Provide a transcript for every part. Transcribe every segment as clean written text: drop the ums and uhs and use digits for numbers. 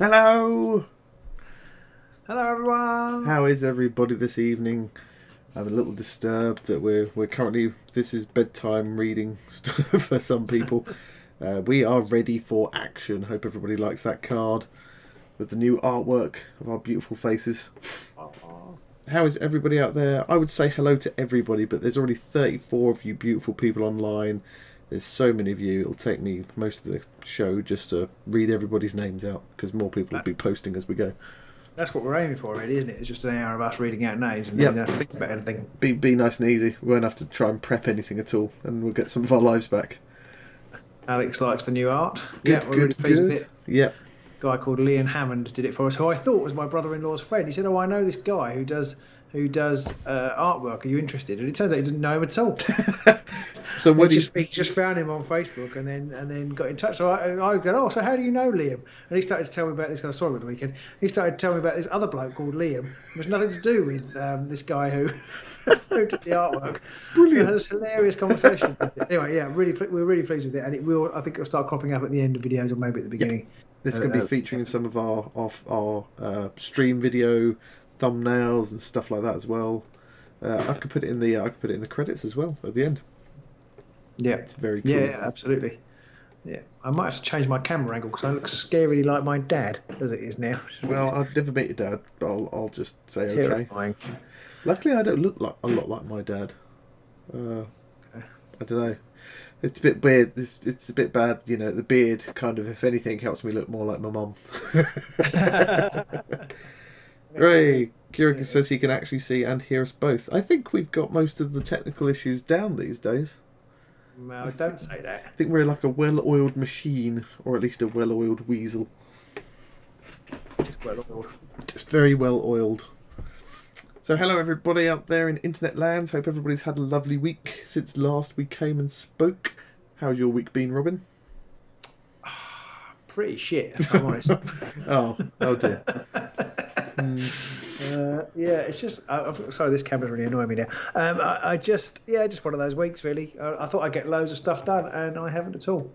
Hello! Hello, everyone. How is everybody this evening? I'm a little disturbed that we're currently... This is bedtime reading for some people. We are ready for action. Hope everybody likes that card with the new artwork of our beautiful faces. How is everybody out there? I would say hello to everybody, but there's already 34 of you beautiful people online. There's so many of you. It'll take me most of the show just to read everybody's names out because more people will be posting as we go. That's what we're aiming for, really, isn't it? It's just an hour of us reading out names and then think about anything. Be nice and easy. We won't have to try and prep anything at all, and we'll get some of our lives back. Alex likes the new art. Good, we're really pleased with it. Yeah. A guy called Liam Hammond did it for us, who I thought was my brother-in-law's friend. He said, "Oh, I know this guy who does artwork. Are you interested?" And it turns out he doesn't know him at all. So what he just found him on Facebook and then got in touch. So I go, "Oh, so how do you know Liam?" And he started to tell me about this. Because I saw him at the weekend. He started to tell me about this other bloke called Liam. It was nothing to do with this guy who did the artwork. Brilliant. We had this hilarious conversation. Anyway, yeah, we're really pleased with it, and it will. I think it'll start cropping up at the end of videos or maybe at the beginning. It's going to be featuring in some of our stream video thumbnails and stuff like that as well. I could put it in the credits as well at the end. Yeah, it's very cool. Yeah, absolutely. Yeah, I might have to change my camera angle because I look scarily like my dad as it is now. Well, I've never met your dad, but I'll just say terrifying. Okay. Luckily, I don't look a lot like my dad. I don't know. It's a bit weird. It's a bit bad, you know. The beard kind of, if anything, helps me look more like my mum. Ray, Kieran says he can actually see and hear us both. I think we've got most of the technical issues down these days. No, don't say that. I think we're like a well-oiled machine, or at least a well-oiled weasel. Just well-oiled. Just very well-oiled. So hello everybody out there in internet lands. Hope everybody's had a lovely week since last we came and spoke. How's your week been, Robin? Pretty shit, if I'm honest. oh dear. Yeah, it's just. Sorry, this camera's really annoying me now. Just one of those weeks, really. I thought I'd get loads of stuff done, and I haven't at all.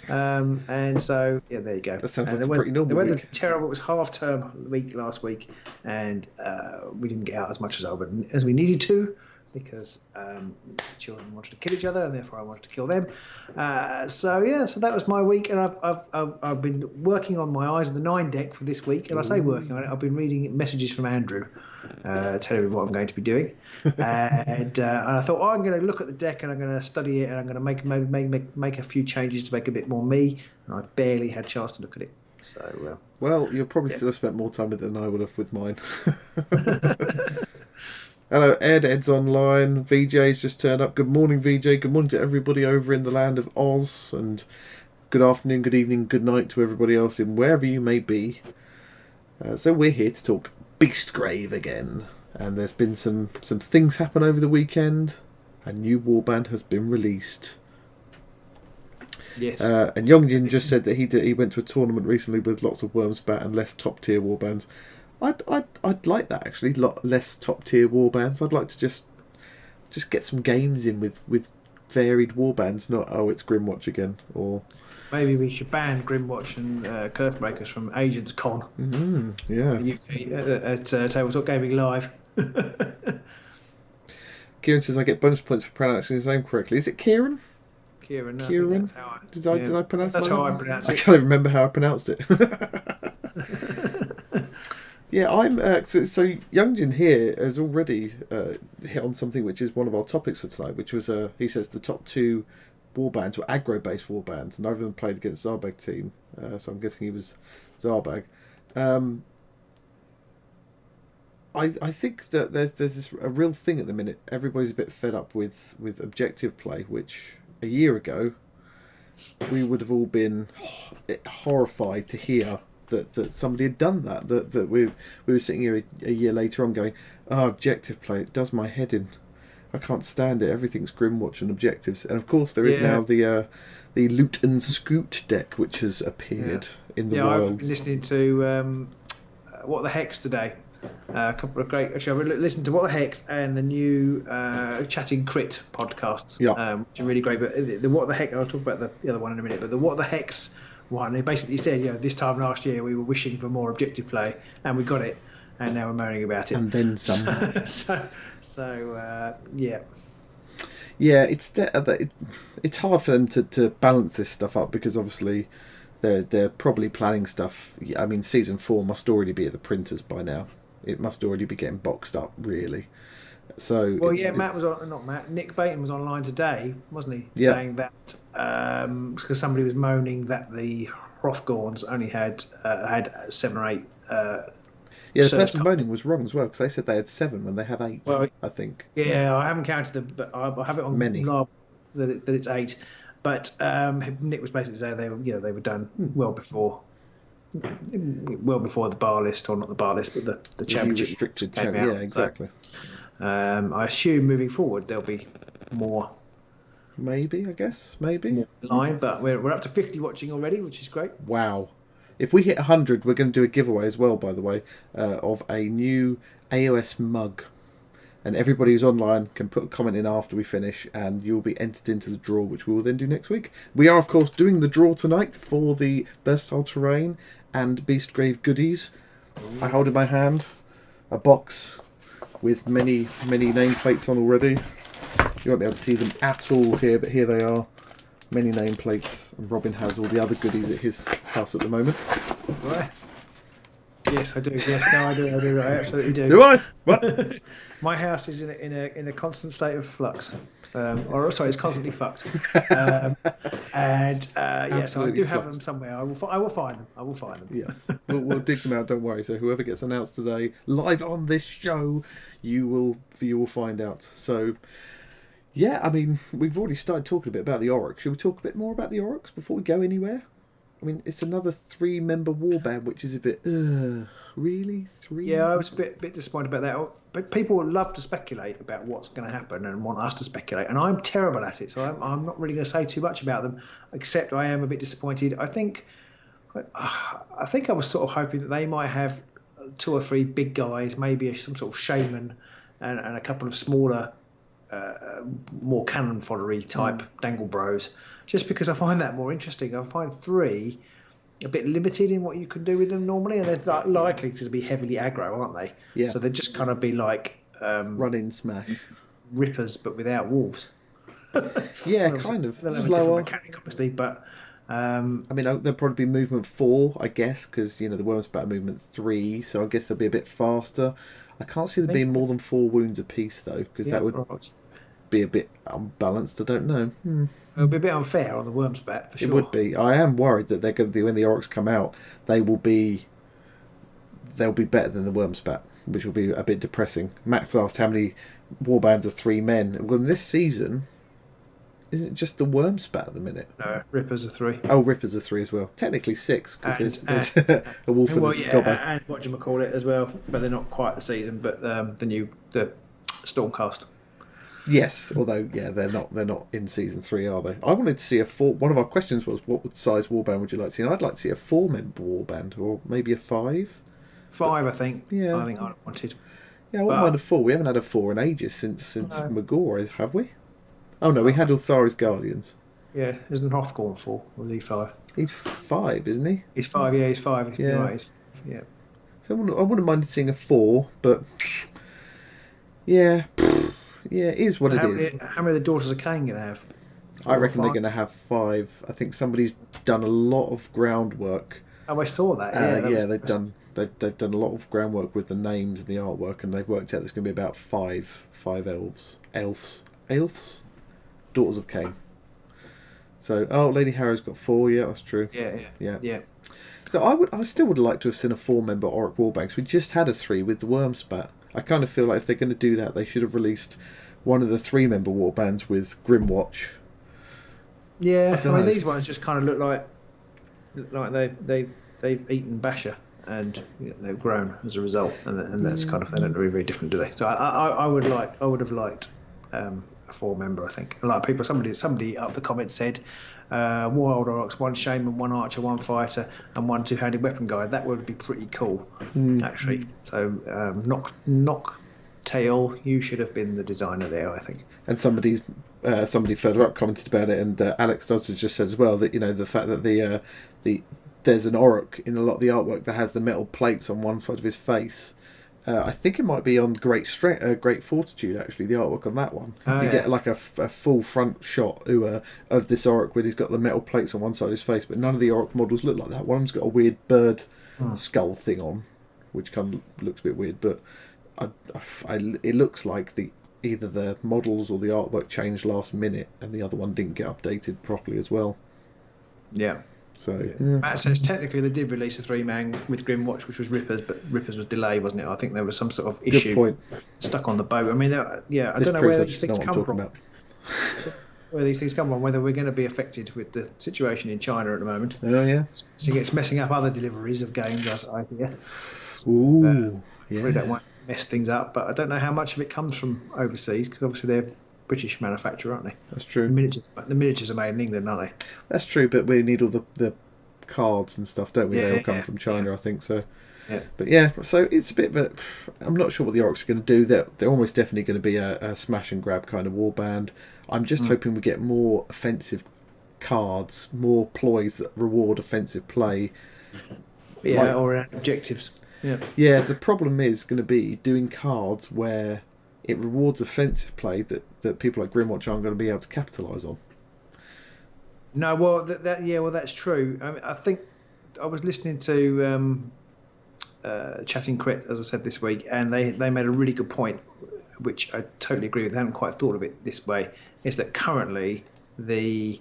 And so, yeah, there you go. That sounds like a pretty normal week. The weather week. Was terrible. It was half-term week last week, and we didn't get out as much as we needed to because children wanted to kill each other, and therefore I wanted to kill them. So that was my week, and I've been working on my Eyes of the Nine deck for this week. And I say working on it, I've been reading messages from Andrew, telling me what I'm going to be doing. And I thought, I'm going to look at the deck and I'm going to study it, and I'm going to make a few changes to make it a bit more me. And I've barely had a chance to look at it. So well, you'll probably still have spent more time with it than I would have with mine. Hello, Ed's online. VJ's just turned up. Good morning, VJ. Good morning to everybody over in the land of Oz. And good afternoon, good evening, good night to everybody else in wherever you may be. So we're here to talk BeastGrave again. And there's been some things happen over the weekend. A new warband has been released. Yes. And Yongjin just said that he went to a tournament recently with lots of Wormspat and less top tier warbands. I'd like that actually. Less top tier warbands. I'd like to just get some games in with varied warbands. Not it's Grimwatch again, or maybe we should ban Grimwatch and Curvebreakers from Agents Con. Yeah. At Tabletop Gaming Live. Kieran says I get bonus points for pronouncing his name correctly. Is it Kieran? Kieran. Did I pronounce that's that? how I pronounce it. I can't even remember how I pronounced it. Yeah, I'm so Youngjin here has already hit on something which is one of our topics for tonight, which was he says the top two warbands were aggro-based warbands, and neither of them played against Zarbag team, so I'm guessing he was Zarbag. I think that there's this a real thing at the minute. Everybody's a bit fed up with objective play, which a year ago we would have all been horrified to hear that somebody had done that. That we were sitting here a year later on going, objective play, it does my head in. I can't stand it. Everything's Grimwatch and objectives. And of course there is now the Loot and Scoot deck which has appeared in the world. I've been listening to What the Hex today. A couple of great. Actually, I've listened to What the Hex and the new Chatting Crit podcasts, which are really great. But the What the Hex, I'll talk about the other one in a minute. But the What the Hex one. They basically said, this time last year we were wishing for more objective play, and we got it, and now we're moaning about it. And then some. Yeah. Yeah, it's hard for them to balance this stuff up because obviously they're probably planning stuff. I mean, season 4 must already be at the printers by now. It must already be getting boxed up, really. So Nick Baton was online today, wasn't he? Yeah. Saying that because somebody was moaning that the Hrothgorns only had 7 or 8. Yeah, the person moaning was wrong as well because they said they had 7 when they have 8. Well, I think. Yeah, I haven't counted them, but I have it on many that it's 8. But Nick was basically saying they were done well before the bar list, or not the bar list, but the championship restricted came out. Yeah, exactly. So, I assume moving forward there'll be more. Maybe, I guess, maybe. More line, but we're up to 50 watching already, which is great. Wow. If we hit 100, we're going to do a giveaway as well, by the way, of a new AOS mug. And everybody who's online can put a comment in after we finish, and you'll be entered into the draw, which we will then do next week. We are, of course, doing the draw tonight for the Versatile Terrain and BeastGrave goodies. I hold in my hand a box with many, many nameplates on already. You won't be able to see them at all here, but here they are. Many nameplates, and Robin has all the other goodies at his house at the moment. Right. Yes, I do. Yes, no, I do. I absolutely do. Do I? What? My house is in a constant state of flux. It's constantly fucked. So I do have them somewhere. I will find them. I will find them. Yes, we'll dig them out. Don't worry. So whoever gets announced today, live on this show, you will find out. So. Yeah, I mean, we've already started talking a bit about the Aurochs. Should we talk a bit more about the Aurochs before we go anywhere? I mean, it's another 3-member warband, which is a bit, really? 3? Yeah, I was a bit disappointed about that. But people love to speculate about what's going to happen and want us to speculate. And I'm terrible at it, so I'm not really going to say too much about them, except I am a bit disappointed. I think I was sort of hoping that they might have 2 or 3 big guys, maybe some sort of shaman and a couple of smaller... more cannon foddery type dangle bros, just because I find that more interesting. I find 3 a bit limited in what you can do with them normally, and they're likely to be heavily aggro, aren't they? Yeah. So they'd just kind of be like run in smash rippers, but without wolves. Yeah, kind of slower mechanic, obviously, but I mean, there'll probably be movement 4, I guess, because the Wormspat movement 3, so I guess they'll be a bit faster. I can't see them being more than 4 wounds apiece though, because that would be a bit unbalanced. I don't know. It would be a bit unfair on the Wormspat for sure. It would be. I am worried that they're going to be, when the Aurochs come out, they'll be better than the Wormspat, which will be a bit depressing. Max asked how many warbands are 3 men. Well, this season, isn't it just the Wormspat at the minute? No, Rippers are 3. Oh, Rippers are 3 as well. Technically 6, because there's a wolf and a gobber. And what do you call it as well? But they're not quite the season. But the Stormcast. Yes, although they're not in season 3, are they? I wanted to see a 4. One of our questions was, what size warband would you like to see? And I'd like to see a 4-member warband, or maybe a 5. 5, I think. Yeah, I think I wanted. Yeah, I wouldn't mind a 4. We haven't had a 4 in ages since Magor, have we? Oh no, we had Ulthari's Guardians. Yeah, isn't Hrothgorn 4 or is he 5? He's 5, isn't he? He's 5. Yeah, he's 5. Yeah. Right. Yeah. So I wouldn't mind seeing a 4, but yeah. Yeah, it is what it is. How many of the Daughters of Cain going to have? I reckon they're going to have 5. I think somebody's done a lot of groundwork. Oh, I saw that. Yeah, they've done a lot of groundwork with the names and the artwork, and they've worked out there's going to be about 5 elves, Daughters of Cain. So, Lady Harrow's got 4. Yeah, that's true. Yeah. So I still would like to have seen a 4-member Auroch warband. We just had a 3 with the Wormspat. I kind of feel like if they're going to do that, they should have released one of the 3-member warbands with Grimwatch. Yeah, I mean these ones just kind of look like they've eaten Basher and they've grown as a result, and that's kind of, they don't really very different, do they? So I would have liked a 4-member. I think a lot of people. Somebody up the comments said Wild Aurochs, 1 Shaman, 1 Archer, 1 Fighter, and 1 2-handed weapon guy. That would be pretty cool, actually. So knock tale. You should have been the designer there, I think. And somebody further up commented about it, and Alex Dodds has just said as well that the fact that the there's an Auroch in a lot of the artwork that has the metal plates on one side of his face. I think it might be on Great Fortitude, actually, the artwork on that one. You get like a full front shot of this Auroch where he's got the metal plates on one side of his face, but none of the Auroch models look like that. One of them's got a weird bird skull thing on, which kind of looks a bit weird, but it looks like either the models or the artwork changed last minute and the other one didn't get updated properly as well. Yeah. So Matt says technically they did release a 3-man with Grimwatch, which was Rippers, but Rippers was delayed, wasn't it? I think there was some sort of issue stuck on the boat. I mean, I don't know where these things come from. Where these things come from, whether we're going to be affected with the situation in China at the moment. Oh yeah, so it's messing up other deliveries of games, I hear. Ooh, yeah. We don't want to mess things up, but I don't know how much of it comes from overseas, because obviously they're British manufacturer, aren't they? That's true. The miniatures are made in England, aren't they? That's true, but we need all the cards and stuff, don't we? They all come from China, I think so. Yeah. But yeah, so it's a bit of a... I'm not sure what the Aurochs are going to do. They're almost definitely going to be a smash and grab kind of warband. I'm just hoping we get more offensive cards, more ploys that reward offensive play. Yeah, or objectives. Yeah. Yeah, the problem is going to be doing cards where it rewards offensive play that people like Grimwatch aren't going to be able to capitalise on. No, well, that's true. I think I was listening to Chatting Crit, as I said this week, and they made a really good point, which I totally agree with. I haven't quite thought of it this way. Is that currently the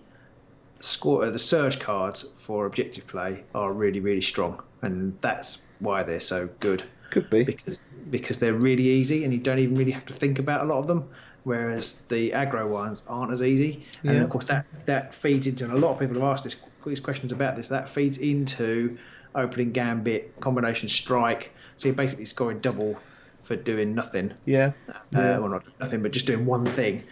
surge cards for objective play are really, really strong, and that's why they're so good. Could be because they're really easy, and you don't even really have to think about a lot of them. Whereas the aggro ones aren't as easy, and of course that feeds into. And a lot of people have asked these questions about this. That feeds into opening gambit, combination strike. So you're basically scoring double for doing nothing. Well, not nothing, but just doing one thing.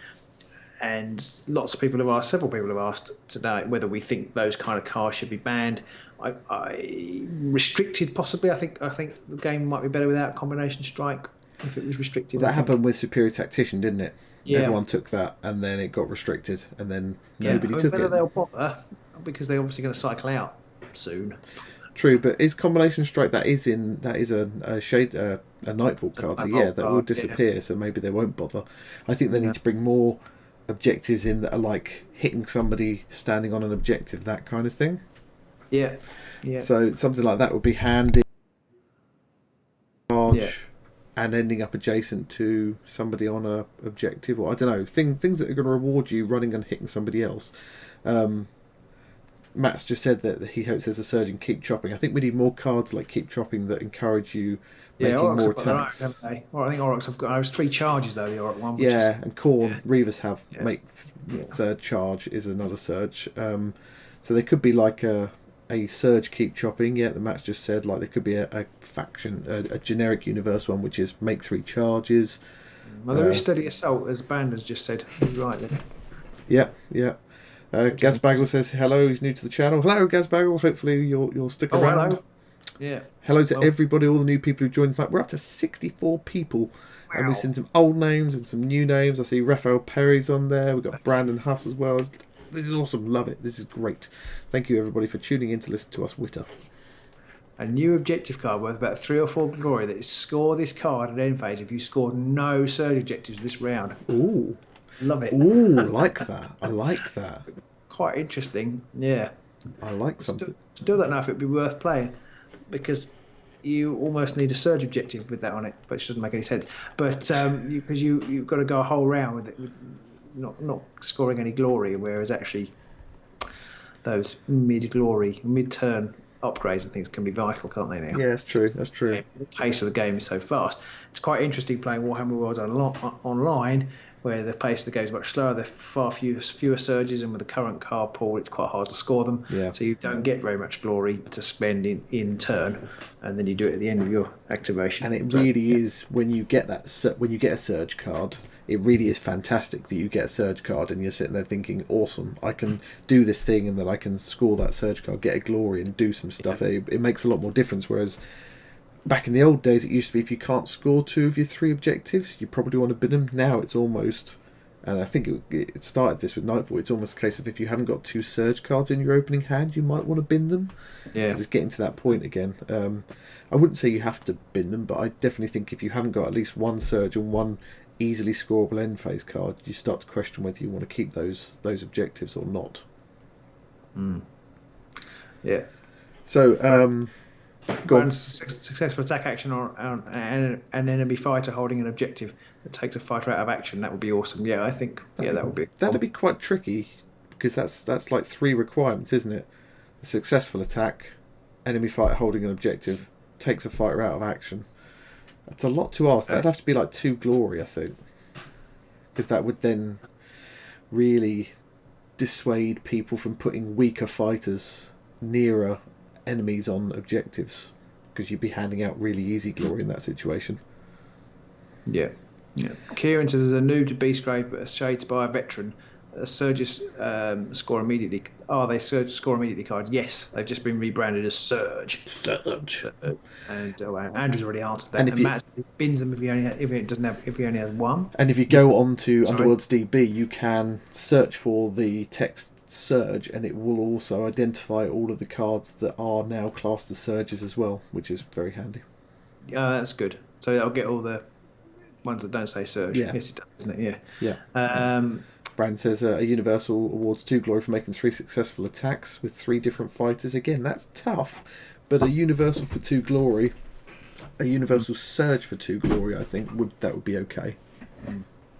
And several people have asked today whether we think those kind of cards should be banned. I restricted possibly. I think the game might be better without combination strike if it was restricted. Well, that happened with Superior Tactician, didn't it? Yeah. Everyone took that, and then it got restricted, and then nobody took it. Whether they'll bother, because they're obviously going to cycle out soon. True, but is combination strike that is a Nightfall card? So yeah, that will disappear. So maybe they won't bother. I think they need to bring more objectives in that are like hitting somebody standing on an objective, that kind of thing. Yeah. So something like that would be handy. Charge and ending up adjacent to somebody on a objective, or I don't know, things that are going to reward you running and hitting somebody else. Matt's just said that he hopes there's a surge in Keep Chopping. I think we need more cards like Keep Chopping that encourge you making more attacks. Well, I think Aurochs have got. There's 3 charges though. The Auroch one. Which is, and Khorne Reavers have make third charge is another surge. So they could be like a surge Keep Chopping. Yeah, the Matt's just said like there could be a faction, a generic universe one which is make 3 charges. Well, there is Steady Assault, as Band has just said. Right then. Yeah. Gazbaggle says hello. He's new to the channel. Hello, Gazbaggle. Hopefully you'll stick around. Hello. Yeah. Hello to everybody, all the new people who joined tonight. We're up to 64 people, and we've seen some old names and some new names. I see Raphael Perry's on there. We've got Brandon Huss as well. This is awesome. Love it. This is great. Thank you everybody for tuning in to listen to us witter. A new objective card worth about 3 or 4 glory that is score this card at end phase if you scored no surge objectives this round. Ooh. Love it. Ooh, like that. I like that. Quite interesting, yeah. I like something. Still don't know if it'd be worth playing, because you almost need a surge objective with that on it, which doesn't make any sense. But because you've got to go a whole round with it, with not scoring any glory, whereas actually those mid-turn upgrades and things can be vital, can't they now? Yeah, that's true. That's true. The pace of the game is so fast. It's quite interesting playing Warhammer Worlds online, where the pace of the game is much slower. There are far fewer surges, and with the current card pool, it's quite hard to score them. Yeah. So you don't get very much glory to spend in turn, and then you do it at the end of your activation. And it really is, when you get a surge card, it really is fantastic that you get a surge card and you're sitting there thinking, awesome, I can do this thing, and then I can score that surge card, get a glory, and do some stuff. It makes a lot more difference. Whereas back in the old days, it used to be if you can't score 2 of your 3 objectives, you probably want to bin them. Now it's almost, and I think it started this with Nightfall, it's almost a case of if you haven't got 2 surge cards in your opening hand, you might want to bin them. Yeah. Because it's getting to that point again. I wouldn't say you have to bin them, but I definitely think if you haven't got at least 1 surge and 1 easily scoreable end phase card, you start to question whether you want to keep those objectives or not. Yeah. So, successful attack action on an enemy fighter holding an objective that takes a fighter out of action. That would be awesome. Yeah, I think that would be. That'd be quite tricky because that's like 3 requirements, isn't it? A successful attack, enemy fighter holding an objective, takes a fighter out of action. That's a lot to ask. That'd have to be like 2 glory, I think, because that would then really dissuade people from putting weaker fighters nearer enemies on objectives, because you'd be handing out really easy glory in that situation. Yeah. Kieran says, as a noob to BeastGrave but a Shades by a veteran, Surges score immediately. Are they Surge score immediately card? Yes, they've just been rebranded as Surge. And Andrew's already answered that. And Matt bins them if he only has 1. And if you go on to Underworld's DB, you can search for the text Surge, and it will also identify all of the cards that are now classed as Surges as well, which is very handy. That's good. So that'll get all the ones that don't say Surge. Yeah. Yes, it does, doesn't it? Yeah. Brand says a Universal awards 2 glory for making 3 successful attacks with 3 different fighters. Again, that's tough, but a Universal for 2 glory, a Universal Surge for 2 glory, I think would be okay.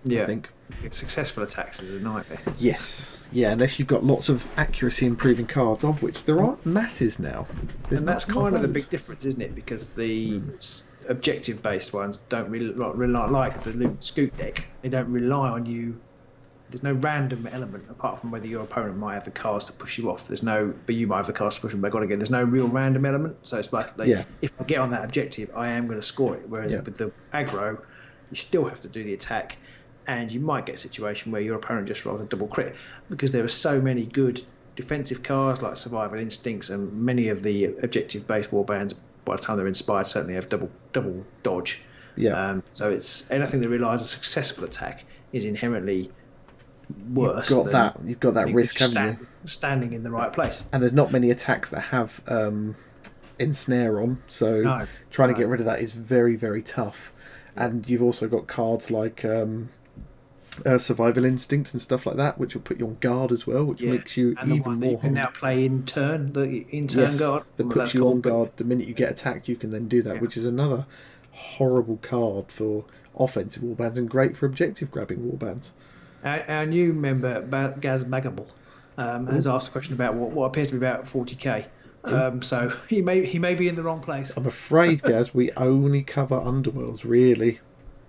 Yeah. I think successful attacks is a nightmare. Yes. Yeah, unless you've got lots of accuracy improving cards, of which there aren't masses now. And that's kind of the big difference, isn't it? Because the objective based ones don't really rely, like the Loot Scoot deck, they don't rely on you. There's no random element apart from whether your opponent might have the cards to push you off. But you might have the cards to push them back on again. There's no real random element. So it's like if I get on that objective, I am going to score it. Whereas with the aggro, you still have to do the attack, and you might get a situation where your opponent just rolls a double crit, because there are so many good defensive cards like Survival Instincts, and many of the objective-based warbands, by the time they're inspired, certainly have double dodge. Yeah. So it's anything that relies on a successful attack is inherently worse. You've got that risk, haven't you? Standing in the right place. And there's not many attacks that have ensnare on, so trying to get rid of that is very, very tough. And you've also got cards like Survival Instinct and stuff like that, which will put you on guard as well, which makes you and even more. You can now play in turn, guard. That puts you on guard the minute you get attacked. You can then do that, which is another horrible card for offensive warbands and great for objective grabbing warbands. Our new member, Gaz Magable, has asked a question about what appears to be about 40k. So he may be in the wrong place. I'm afraid, Gaz, we only cover Underworlds, really.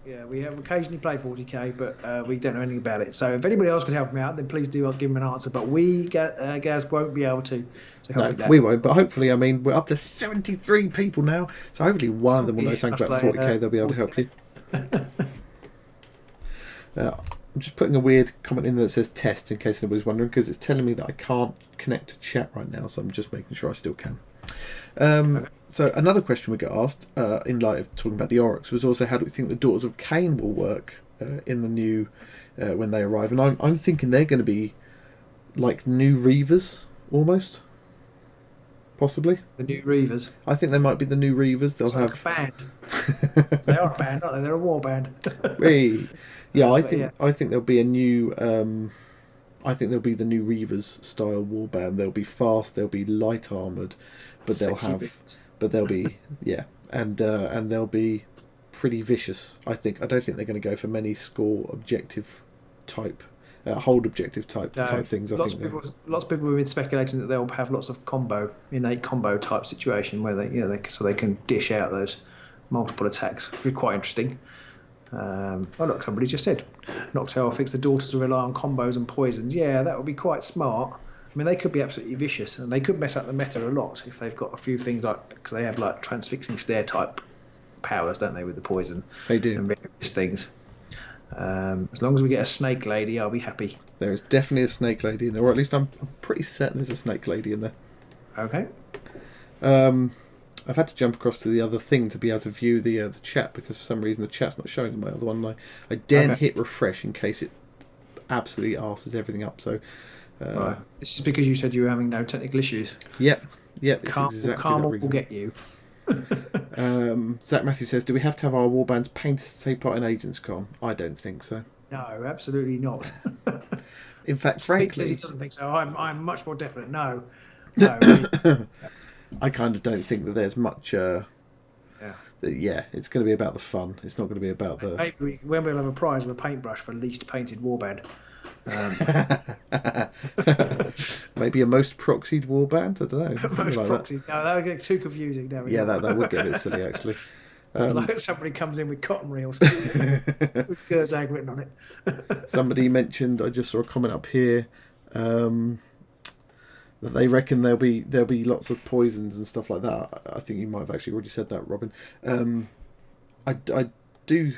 Yeah, we have occasionally played 40k, but we don't know anything about it. So if anybody else can help me out, then please do. I'll give him an answer. But Gaz won't be able to help with that. We won't. But hopefully, I mean, we're up to 73 people now, so hopefully one of them will know something about 40k. They'll be able to help you. I'm just putting a weird comment in that says test in case anybody's wondering, because it's telling me that I can't connect to chat right now, so I'm just making sure I still can. So another question we got asked in light of talking about the Oryx was also, how do we think the Daughters of Cain will work in the new when they arrive? And I'm thinking they're going to be like new Reavers almost, possibly. The new Reavers. I think they might be the new Reavers. They'll have like a band. They are a band, aren't they? They're a war band. Yeah, I think there'll be a new. I think there'll be the new Reavers style warband. They'll be fast. They'll be light armored, but they'll be and they'll be pretty vicious. I don't think they're going to go for many score objective type, hold objective type things. Lots of people have been speculating that they'll have lots of innate combo type situation where they can dish out those multiple attacks. It'd be quite interesting. Look, somebody just said Noctowl thinks the Daughters will rely on combos and poisons. Yeah, that would be quite smart. I mean, they could be absolutely vicious, and they could mess up the meta a lot if they've got a few things because they have like transfixing stare type powers, don't they, with the poison? They do. And various things. As long as we get a snake lady, I'll be happy. There is definitely a snake lady in there, or at least I'm pretty certain there's a snake lady in there. Okay. I've had to jump across to the other thing to be able to view the chat, because for some reason the chat's not showing on my other one. I daren't hit refresh in case it absolutely arses everything up. So right. This is because you said you were having no technical issues. Yep. Exactly Karma will get you. Zach Matthews says, do we have to have our warbands painted to take part in Agents Con? I don't think so. No, absolutely not. In fact, frankly, Pete says he doesn't think so. I'm much more definite. No. I kind of don't think that there's much. It's going to be about the fun. It's not going to be about the. Maybe when we'll have a prize of a paintbrush for least painted warband. Maybe a most proxied warband. I don't know. Something like proxied. No, that would get too confusing. Yeah, that would get a bit silly actually. Like somebody comes in with cotton reels with Gerzag written on it. Somebody mentioned, I just saw a comment up here, that they reckon there'll be lots of poisons and stuff like that. I think you might have actually already said that, Robin. I do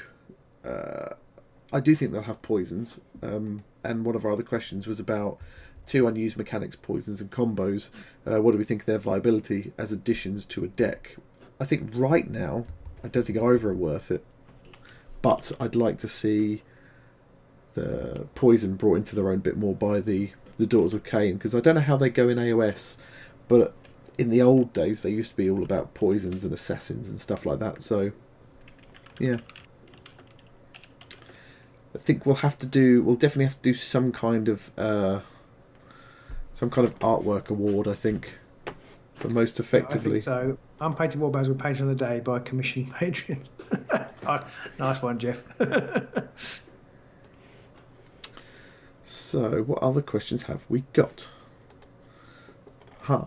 think they'll have poisons. And one of our other questions was about 2 unused mechanics, poisons and combos. What do we think of their viability as additions to a deck? I think right now, I don't think either are worth it. But I'd like to see the poison brought into their own bit more by the Daughters of Cain, because I don't know how they go in AOS, but in the old days they used to be all about poisons and assassins and stuff like that. So yeah, I think we'll definitely have to do some kind of artwork award, I think, but most effectively. I think so unpainted warbands were painted on the day by commissioning patrons. Nice one, Jeff. So, what other questions have we got? I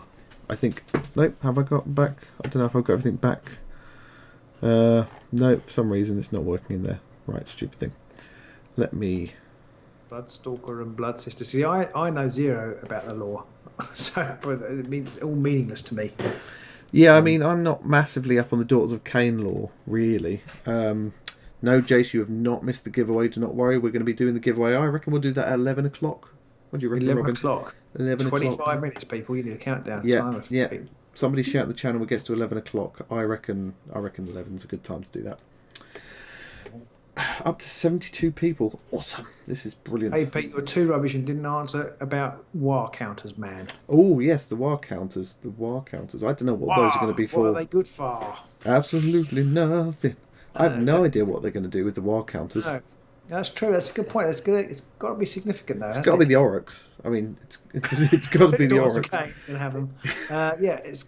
think... Nope, have I got back? I don't know if I've got everything back. No, for some reason it's not working in there. Right, stupid thing. Let me... Bloodstalker and Blood Sister. See, I know zero about the lore. So, it means all meaningless to me. Yeah, I mean, I'm not massively up on the Daughters of Cain lore, really. No, Jace, you have not missed the giveaway. Do not worry. We're going to be doing the giveaway. I reckon we'll do that at 11 o'clock. What do you reckon, 11 Robin? o'clock. 11 o'clock. 25 minutes, people. You need a countdown. Yeah. Somebody shout in the channel when it gets to 11 o'clock. I reckon 11 is a good time to do that. Up to 72 people. Awesome. This is brilliant. Hey, Pete, you were too rubbish and didn't answer about war counters, man. Oh, yes, the war counters. The war counters. I don't know what those are going to be for. What are they good for? Absolutely nothing. I have no idea what they're going to do with the war counters. No, that's true. That's a good point. It's got to be significant, though. It's got to be the Oryx. I mean, it's got to be the Oryx. Okay, can have them.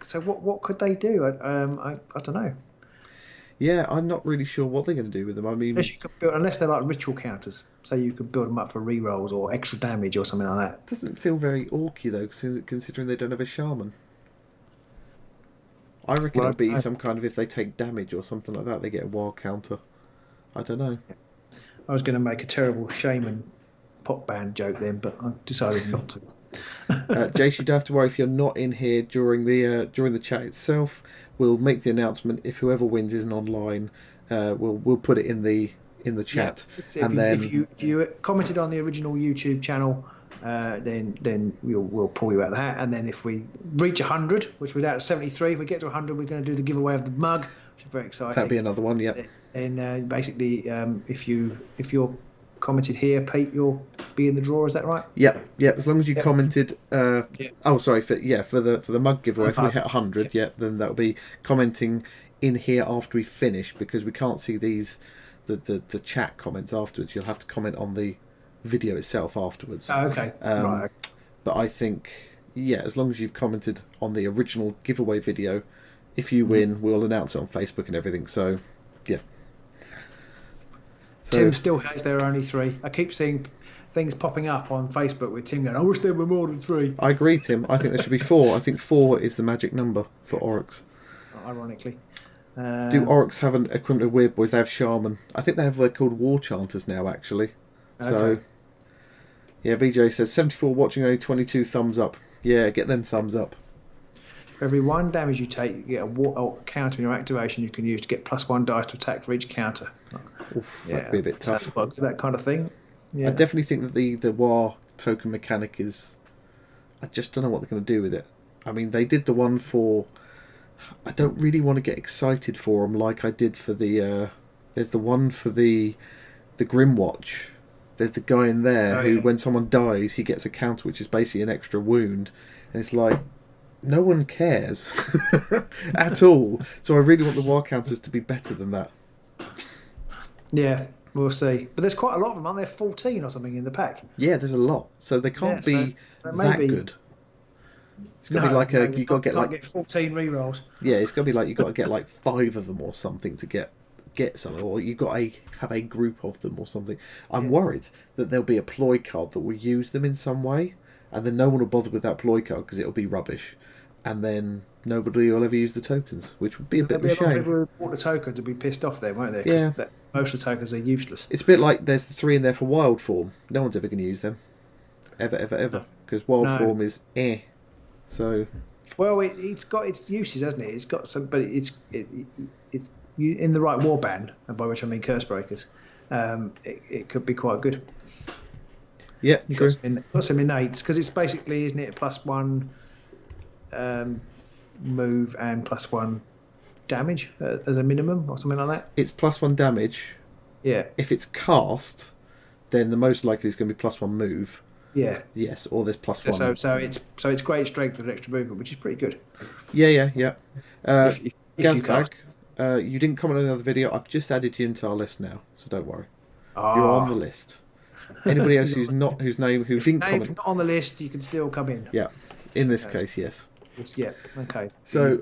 So what could they do? I don't know. Yeah, I'm not really sure what they're going to do with them. I mean, unless they're like ritual counters, so you could build them up for rerolls or extra damage or something like that. Doesn't feel very orky though, considering they don't have a shaman. I reckon it'll be some kind of, if they take damage or something like that, they get a wild counter. I don't know. I was going to make a terrible shaman pop band joke then, but I decided not to. Jace, you don't have to worry if you're not in here during the chat itself. We'll make the announcement if whoever wins isn't online. We'll put it in the chat, and then if you commented on the original YouTube channel, then we'll pull you out of the hat. And then if we reach 100, which we're at 73, if we get to 100, we're going to do the giveaway of the mug, which is very exciting. That'll be another one, yeah. And basically, if you're commented here, Pete, you'll be in the draw. Is that right? Yeah. As long as you commented. Oh, sorry. For the mug giveaway, if we hit 100, then that'll be commenting in here after we finish, because we can't see the chat comments afterwards. You'll have to comment on the video itself afterwards. Oh, okay. Right. But I think as long as you've commented on the original giveaway video, if you win, we'll announce it on Facebook and everything. So yeah. Tim still has there are only 3. I keep seeing things popping up on Facebook with Tim going, I wish there were more than 3. I agree, Tim. I think there should be 4. I think 4 is the magic number for Oryx. Ironically. Do Oryx have an equivalent of Weird Boys? They have Shaman. I think they're called War Chanters now, actually. Okay. So, yeah, VJ says 74 watching, only 22 thumbs up. Yeah, get them thumbs up. For every 1 damage you take, you get a counter in your activation you can use to get +1 dice to attack for each counter. That'd be a bit tough. That kind of thing. Yeah. I definitely think that the War token mechanic is... I just don't know what they're going to do with it. I mean, they did the one for I don't really want to get excited for them like I did for the. There's the one for the Grimwatch. There's the guy in there who, when someone dies, he gets a counter, which is basically an extra wound, and it's like no one cares at all. So I really want the war counters to be better than that. Yeah, we'll see. But there's quite a lot of them, aren't there? 14 or something in the pack. Yeah, there's a lot, so they can't be so that good. It's got to be like you got to get like 14 rerolls. Yeah, it's got to be like you got to get like 5 of them or something to get something, or you got to have a group of them or something. I'm worried that there'll be a ploy card that will use them in some way, and then no one will bother with that ploy card because it'll be rubbish, and then nobody will ever use the tokens, which would be a bit of a shame. People who bought the tokens would be pissed off then, won't they? Yeah. Most of the tokens are useless. It's a bit like there's the 3 in there for wild form. No one's ever going to use them, ever, because wild form is So. Well, it's got its uses, hasn't it? It's got some, but it's in the right warband, and by which I mean curse breakers. It could be quite good. Yeah, You've true. got some innates because it's basically, isn't it, +1 move and +1 damage as a minimum or something like that. It's +1 damage. Yeah. If it's cast, then the most likely is going to be +1 move. Yeah. Yes, or there's +1. So it's great strength with extra movement, which is pretty good. Yeah. If you Gazbag, you didn't comment on the other video. I've just added you into our list now, so don't worry. You're on the list. Anybody else who didn't comment not on the list, you can still come in. Yeah, in this case, yes. Yeah. Okay. So you've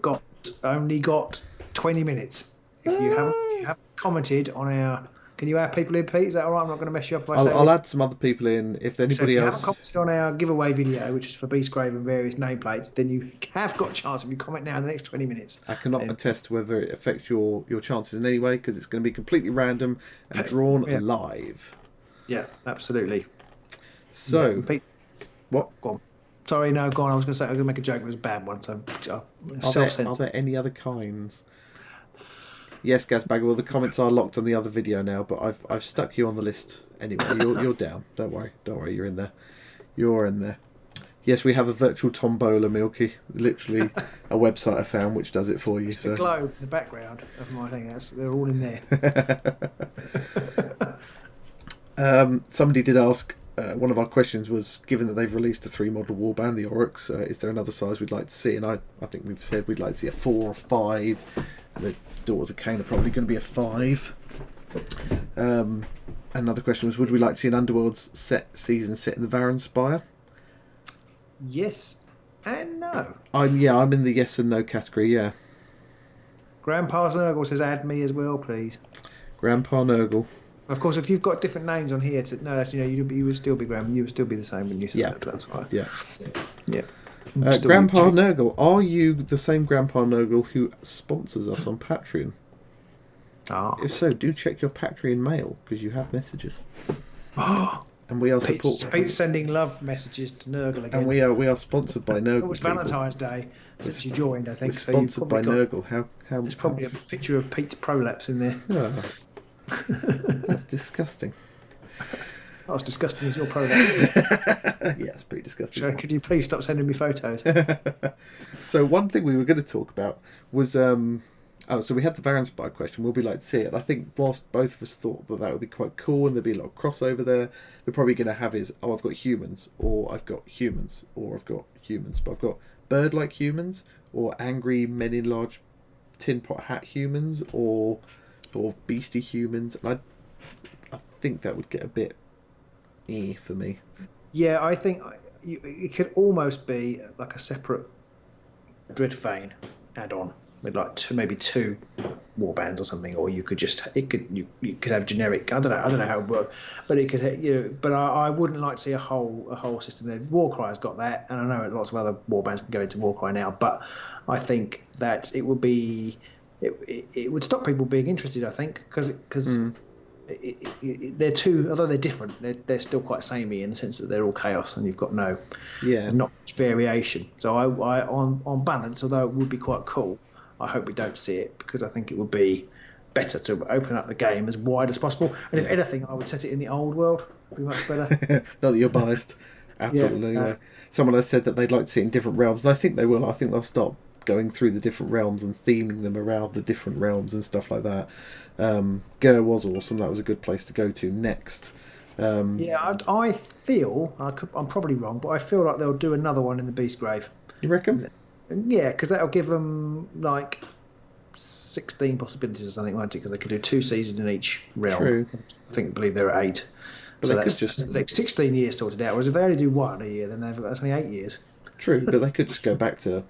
only got 20 minutes. If you haven't commented on our. Can you add people in, Pete? Is that all right? I'm not going to mess you up. I'll add some other people in. If anybody else haven't commented on our giveaway video, which is for BeastGrave and various nameplates, then you have got a chance if you comment now in the next 20 minutes. I cannot attest whether it affects your chances in any way because it's going to be completely random and drawn live. Yeah, absolutely. So, Pete, what? Go on. Sorry, no, go on. I was going to say I was going to make a joke. It was a bad one. So, are there any other kinds? Yes, Gazbag. Well, the comments are locked on the other video now, but I've stuck you on the list anyway. You're down. Don't worry. You're in there. You're in there. Yes, we have a virtual tombola, Milky. Literally a website I found which does it for you. The globe, the background of my thing. They're all in there. Somebody did ask. One of our questions was, given that they've released a 3-model warband, the Oryx, is there another size we'd like to see? And I think we've said we'd like to see a 4 or 5. The Daughters of Cain are probably going to be a 5. Another question was, would we like to see an Underworld's season set in the Varan Spire? Yes and no. I'm in the yes and no category, yeah. Grandpa Nurgle says add me as well, please. Grandpa Nurgle. Of course, if you've got different names on here, you would still be Graham. You would still be the same when you said that. That's fine. Yeah. Grandpa Nurgle, are you the same Grandpa Nurgle who sponsors us on Patreon? If so, do check your Patreon mail because you have messages. And we are Pete's sending love messages to Nurgle again. And we are sponsored by Nurgle. It was Valentine's Day since you joined, I think. We're sponsored by Nurgle. How? There's probably a picture of Pete's prolapse in there. Oh. That's disgusting. Not as disgusting as your prolapse. Yeah, it's pretty disgusting. So could you please stop sending me photos? So one thing we were going to talk about was so we had the Varan Spire question. Will we like to see it? I think whilst both of us thought that would be quite cool and there'd be a lot of crossover there, they're probably going to have I've got humans, or I've got humans, or I've got humans, but I've got bird-like humans, or angry men in large tin pot hat humans, or beastie humans. And I think that would get a bit for me. Yeah, I think it could almost be like a separate Dreadfane add-on with like maybe 2 warbands or something, or you could you could have generic. I don't know how it would work, but it could. But I wouldn't like to see a whole system there. Warcry's got that, and I know lots of other warbands can go into Warcry now, but I think that it would be. It would stop people being interested, I think, because they're two, although they're different, they're still quite samey in the sense that they're all chaos and you've got not much variation. So I on balance, although it would be quite cool, I hope we don't see it because I think it would be better to open up the game as wide as possible. And if anything, I would set it in the old world. It'd be much better. Not that you're biased at all. Anyway, someone has said that they'd like to see it in different realms, and I think they will. I think they'll start going through the different realms and theming them around the different realms and stuff like that. Ger was awesome. That was a good place to go to next. I feel I'm probably wrong, but I feel like they'll do another one in the BeastGrave. You reckon? Yeah, because that'll give them like 16 possibilities or something, won't it? Because they could do 2 seasons in each realm. True. I believe there are 8. But so they that's could just like 16 years sorted out. Whereas if they only do 1 a year, then that's only 8 years. True, but they could just go back to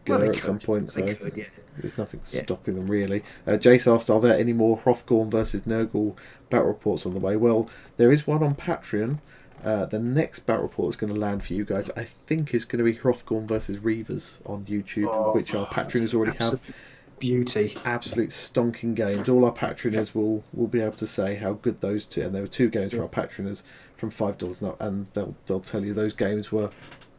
Ger at some point. So yeah. there's nothing stopping them really. Jace asked, are there any more Hrothgorn versus Nurgle battle reports on the way? Well, there is one on Patreon. The next battle report that's going to land for you guys, I think, is going to be Hrothgorn versus Reavers on YouTube, which our Patreoners already have. Beauty. Absolute stonking games. All our Patreoners will be able to say how good those two, and there were 2 games for our Patreoners from $5 up, and they'll tell you those games were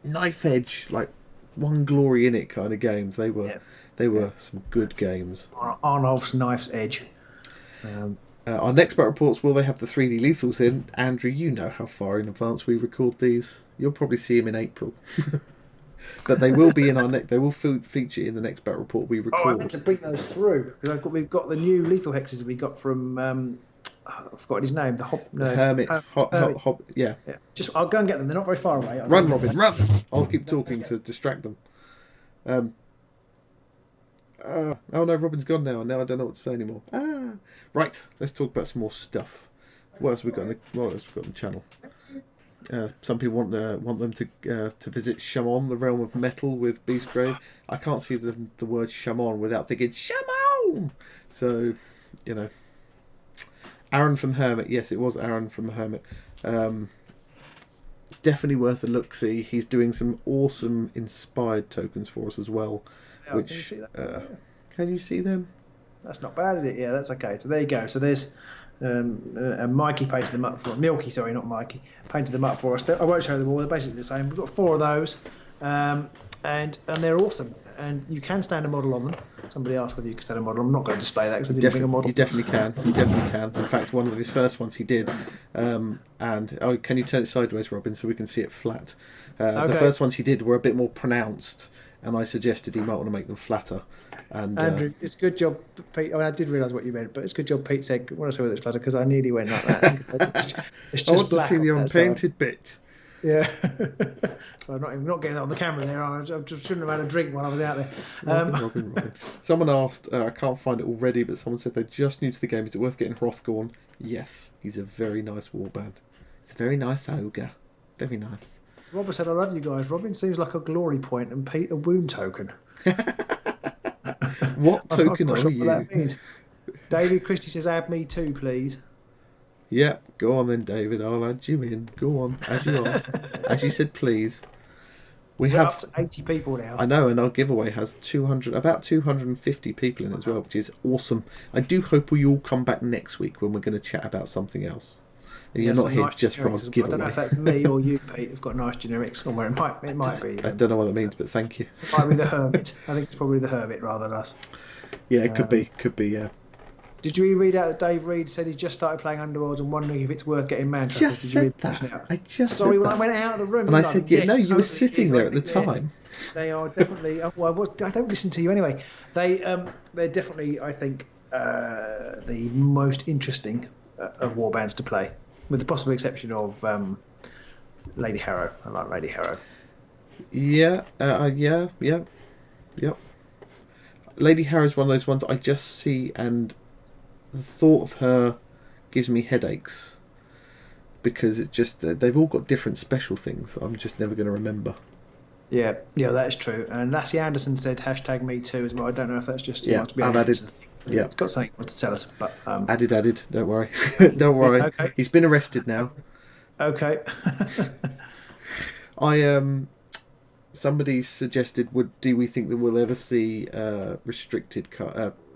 knife edge, like one glory in it kind of games. They were some good games. Arnulf's knife's edge. Our next battle reports, will they have the 3D lethals in? Andrew, you know how far in advance we record these. You'll probably see them in April. But they will be in our next. They will feature in the next battle report we record. Oh, I meant to bring those through because we've got the new lethal hexes we got from. I've forgotten his name. The Hermit. Yeah. Just I'll go and get them. They're not very far away. Run, Robin, run! I'll keep talking to distract them. Oh no, Robin's gone now. Now I don't know what to say anymore. Right. Let's talk about some more stuff. What else have we got on the channel? Some people want them to visit Shaman, the realm of metal, with BeastGrave. I can't see the word Shaman without thinking Shaman. So, Aaron from Hermit. Yes, it was Aaron from Hermit. Definitely worth a look. See, he's doing some awesome inspired tokens for us as well. Yeah, which can you see them? That's not bad, is it? Yeah, that's okay. So there you go. So there's. Mikey painted them up for Milky, sorry, not Mikey, painted them up for us. I won't show them all. They're basically the same. We've got 4 of those, and they're awesome. And you can stand a model on them. Somebody asked whether you could stand a model. I'm not going to display that because I didn't bring a model. You definitely can. You definitely can. In fact, one of his first ones he did. Can you turn it sideways, Robin, so we can see it flat? Okay. The first ones he did were a bit more pronounced, and I suggested he might want to make them flatter. And Andrew, it's a good job, Pete. I did realise what you meant, but it's a good job Pete said, I want to say whether it's flatter, because I nearly went like that. It's just I want to see the unpainted bit. Yeah. I'm not getting that on the camera there. I just shouldn't have had a drink while I was out there. Robin. Someone asked, I can't find it already, but someone said they're just new to the game. Is it worth getting Hrothgorn? Yes, he's a very nice warband. It's a very nice ogre. Very nice. Robert said, I love you guys. Robin seems like a glory point and Pete a wound token. What token are you? That means. David Christie says, add me too, please. Yeah, go on then, David. I'll add you in. Go on, as you asked. As you said, please. We're up to 80 people now. I know, and our giveaway has about 250 people in it as well, which is awesome. I do hope we all come back next week when we're going to chat about something else. And you're not here just for our giveaway. I don't know if that's me or you, Pete, who've got nice generics somewhere. It might be. I don't know what that means, but thank you. It might be the Hermit. I think it's probably the Hermit rather than us. Yeah, it could be, yeah. Did you read out that Dave Reed said he just started playing Underworlds and wondering if it's worth getting man Just said that. I just Sorry, said when that. I went out of the room. And I said, yeah, yes, no, you totally were sitting there at the time. They are definitely. I don't listen to you anyway. They're definitely, I think, the most interesting of warbands to play, with the possible exception of Lady Harrow. I like Lady Harrow. Yeah. Lady Harrow's one of those ones I just see, and the thought of her gives me headaches, because it's just they've all got different special things that I'm just never going to remember. Yeah, that's true. And Lassie Anderson said #me too as well. I don't know if that's just I've added. Yeah, it's got something to tell us, but added. Don't worry, don't worry. Okay. He's been arrested now. Okay. Somebody suggested, do we think that we'll ever see restricted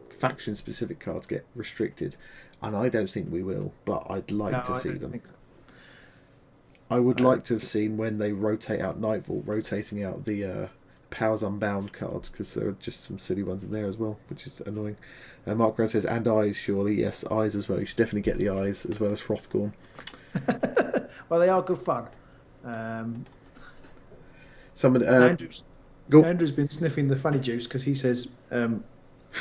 faction-specific cards get restricted? And I don't think we will, but I'd like to see them. Think so. I would like to have seen when they rotate out Nightvault, rotating out the Powers Unbound cards, because there are just some silly ones in there as well, which is annoying. Mark Brown says, and eyes, surely. Yes, eyes as well. You should definitely get the eyes as well as Hrothgorn. Well, they are good fun. Someone, Go. Andrew's been sniffing the funny juice because he says that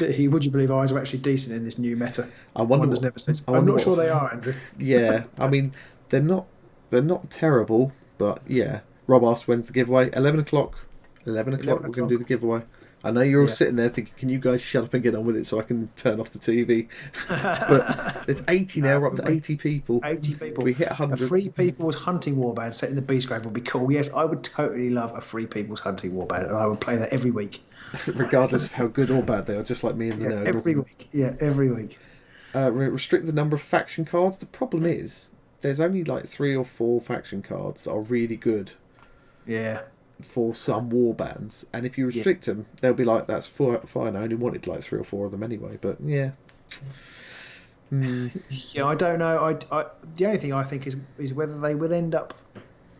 would you believe eyes are actually decent in this new meta? I wonder Wonders what. never says. I I'm wonder not what. sure they are, Andrew. Yeah, I mean, they're not. They're not terrible, but yeah. Rob asked when's the giveaway. 11 o'clock. 11 o'clock. 11 We're going to do the o'clock. giveaway. I know you're all Yeah. sitting there thinking, "Can you guys shut up and get on with it so I can turn off the TV?" But there's 80 now. We're up to 80 people. 80 If people. we hit A 100, free people's hunting warband set in the BeastGrave would be cool. Yes, I would totally love a free people's hunting warband, and I would play that every week. regardless of how good or bad they are, just like me and the Yeah, nerd. every week. Yeah, every week. Restrict the number of faction cards. The problem is there's only like 3 or 4 faction cards that are really good Yeah. for some war bands, and if you Yeah. restrict them, they'll be like, "That's fine. I only wanted like 3 or 4 of them anyway." But yeah, Yeah, I don't know. The only thing I think is whether they will end up.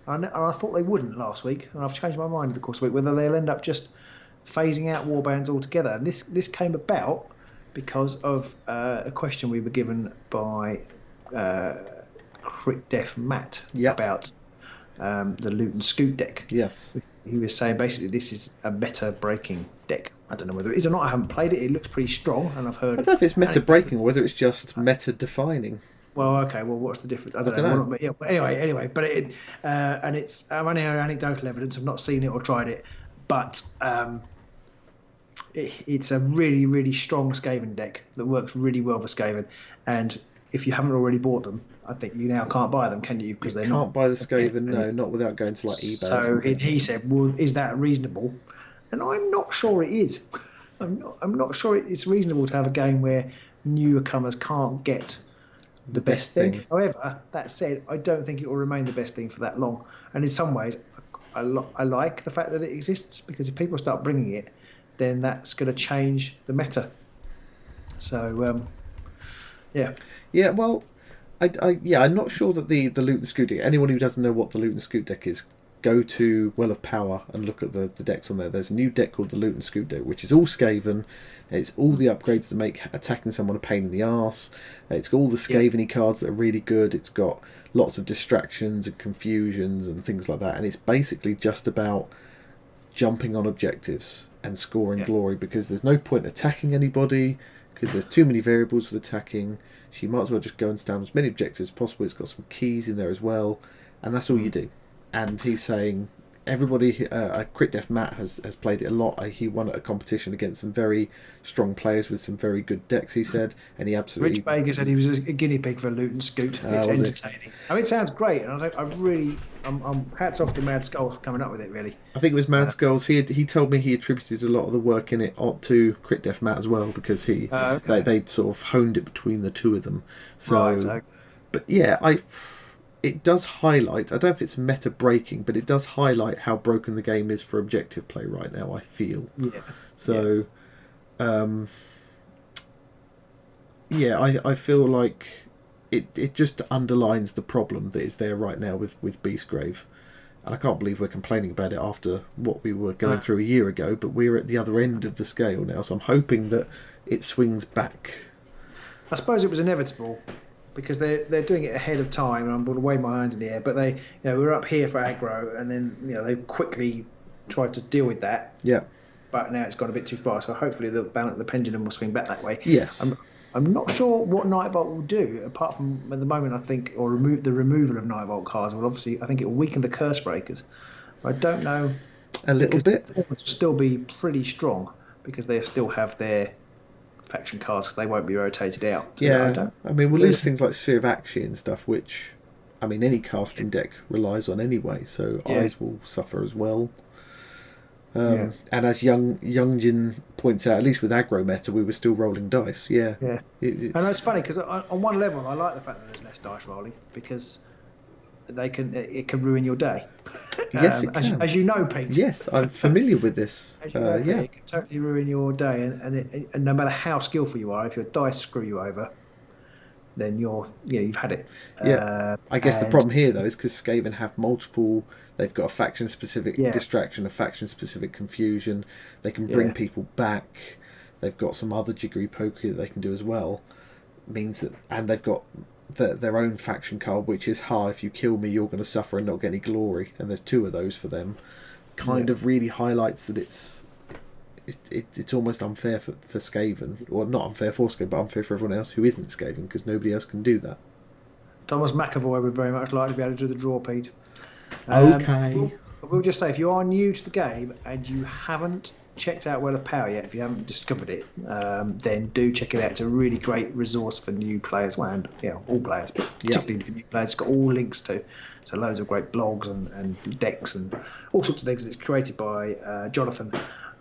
And I thought they wouldn't last week, and I've changed my mind in the course of the week. Whether they'll end up just phasing out warbands altogether, and this came about because of a question we were given by Crit Def Matt Yep. about the loot and scoot deck. yes, He was saying basically this is a meta breaking deck. I don't know whether it is or not. I haven't played it. It looks pretty strong, and I've heard. I don't know if it's meta breaking or whether it's just meta defining. Well, okay. Well, what's the difference? I don't know. Well, yeah, but anyway, but and it's I'm only anecdotal evidence. I've not seen it or tried it, but it's a really, really strong Skaven deck that works really well for Skaven. And if you haven't already bought them, I think you now can't buy them, can you? Because they can't buy the Skaven, no, not without going to like eBay. So he said, "Well, is that reasonable?" And I'm not sure it is. I'm not sure it's reasonable to have a game where newcomers can't get the best thing. However, that said, I don't think it will remain the best thing for that long. And in some ways, I like the fact that it exists, because if people start bringing it, then that's going to change the meta. So, yeah. Yeah, well, I'm not sure that the loot and scoot deck. Anyone who doesn't know what the loot and scoot deck is, go to Well of Power and look at the decks on there. There's a new deck called the Loot and Scoot deck, which is all Skaven. It's all the upgrades that make attacking someone a pain in the arse. It's got all the Skaven-y cards that are really good. It's got lots of distractions and confusions and things like that. And it's basically just about jumping on objectives and scoring glory, because there's no point attacking anybody because there's too many variables with attacking. So you might as well just go and stand as many objectives as possible. It's got some keys in there as well, and that's all you do. And he's saying everybody, Crit Def Matt has played it a lot. He won at a competition against some very strong players with some very good decks, he said, and he absolutely... Rich Baker said he was a guinea pig for Loot and Scoot. It's entertaining. I mean, it sounds great, and I'm hats off to Mad Skulls for coming up with it, really. I think it was Mad Skulls. He told me he attributed a lot of the work in it to Crit Def Matt as well, because they'd sort of honed it between the two of them. So, right, okay. But yeah, it does highlight, I don't know if it's meta breaking, but it does highlight how broken the game is for objective play right now, I feel. Yeah. So, I feel like it just underlines the problem that is there right now with BeastGrave. And I can't believe we're complaining about it after what we were going through a year ago, but we're at the other end of the scale now, so I'm hoping that it swings back. I suppose it was inevitable, because they're doing it ahead of time, and I'm going to wave my hands in the air. But they, we're up here for aggro, and then they quickly tried to deal with that. Yeah. But now it's gone a bit too far, so hopefully the pendulum will swing back that way. Yes. I'm not sure what Nightbolt will do, apart from at the moment, I think, or the removal of Nightbolt cards will obviously, I think it will weaken the Curse Breakers. I don't know. A little bit. The will still be pretty strong, because they still have their faction cards, because they won't be rotated out. So yeah, I mean, we'll lose things like Sphere of Action and stuff, which, I mean, any casting deck relies on anyway, so eyes will suffer as well. And as Youngjin points out, at least with aggro meta, we were still rolling dice. Yeah. And it's funny, because on one level, I like the fact that there's less dice rolling, because it can ruin your day. Yes, it can. As you know, Pete. Yes, I'm familiar with this. As you know, it can totally ruin your day, and no matter how skillful you are, if your dice screw you over, then you've had it. I guess the problem here though is because Skaven have multiple. They've got a faction-specific distraction, a faction-specific confusion. They can bring people back. They've got some other jiggery pokery that they can do as well. Means that, and they've got their own faction card, which is, if you kill me, you're going to suffer and not get any glory. And there's 2 of those for them. kind of really highlights that it's almost unfair for Skaven, or not unfair for Skaven, but unfair for everyone else who isn't Skaven, because nobody else can do that. Thomas McAvoy would very much like to be able to do the draw, Pete. Okay. We'll just say, if you are new to the game and you haven't checked out Well of Power yet, if you haven't discovered it, then do check it out. It's a really great resource for new players, well, and all players, but particularly for new players. It's got all links to, so loads of great blogs and decks and all sorts of things. It's created by Jonathan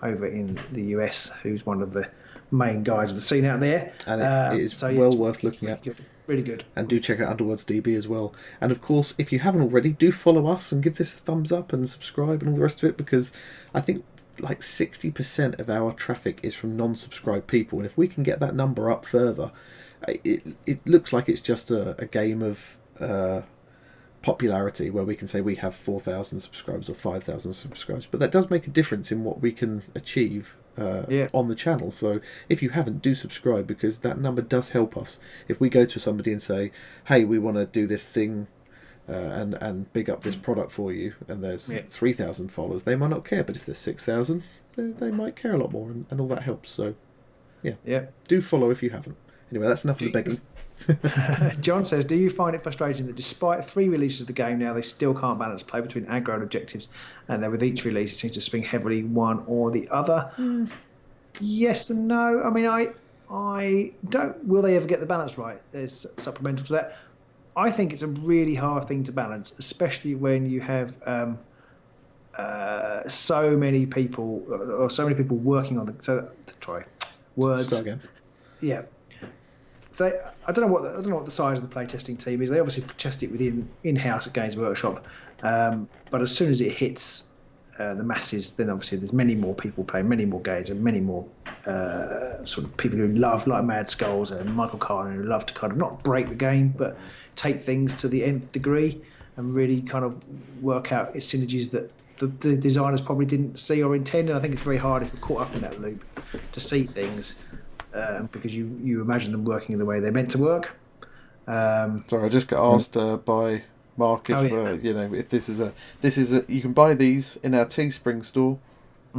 over in the US, who's one of the main guys of the scene out there. And it is worth looking at. Really good. And do check out Underworlds DB as well. And of course, if you haven't already, do follow us and give this a thumbs up and subscribe and all the rest of it, because I think like 60% of our traffic is from non-subscribed people, and if we can get that number up further, it looks like it's just a game of popularity, where we can say we have 4,000 subscribers or 5,000 subscribers, but that does make a difference in what we can achieve on the channel. So if you haven't, do subscribe, because that number does help us. If we go to somebody and say, hey, we want to do this thing and big up this product for you, and there's 3,000 followers, they might not care, but if there's 6,000, they might care a lot more, and all that helps. So do follow if you haven't. Anyway, that's enough of the begging. John says, do you find it frustrating that despite 3 releases of the game now, they still can't balance play between aggro and objectives, and then with each release it seems to swing heavily one or the other? Yes and no. I mean, I don't. Will they ever get the balance right? There's supplemental to that. I think it's a really hard thing to balance, especially when you have so many people working on the. Words. Start again. Yeah. I don't know what the size of the playtesting team is. They obviously test it within in-house at Games Workshop, but as soon as it hits the masses, then obviously there's many more people playing, many more games, and many more sort of people who love, like Mad Skulls and Michael Carlin, who love to kind of not break the game, but take things to the nth degree and really kind of work out its synergies that the designers probably didn't see or intend. And I think it's very hard if you're caught up in that loop to see things. Because you imagine them working in the way they're meant to work. Sorry, I just got asked by Mark if if this is a you can buy these in our Teespring store.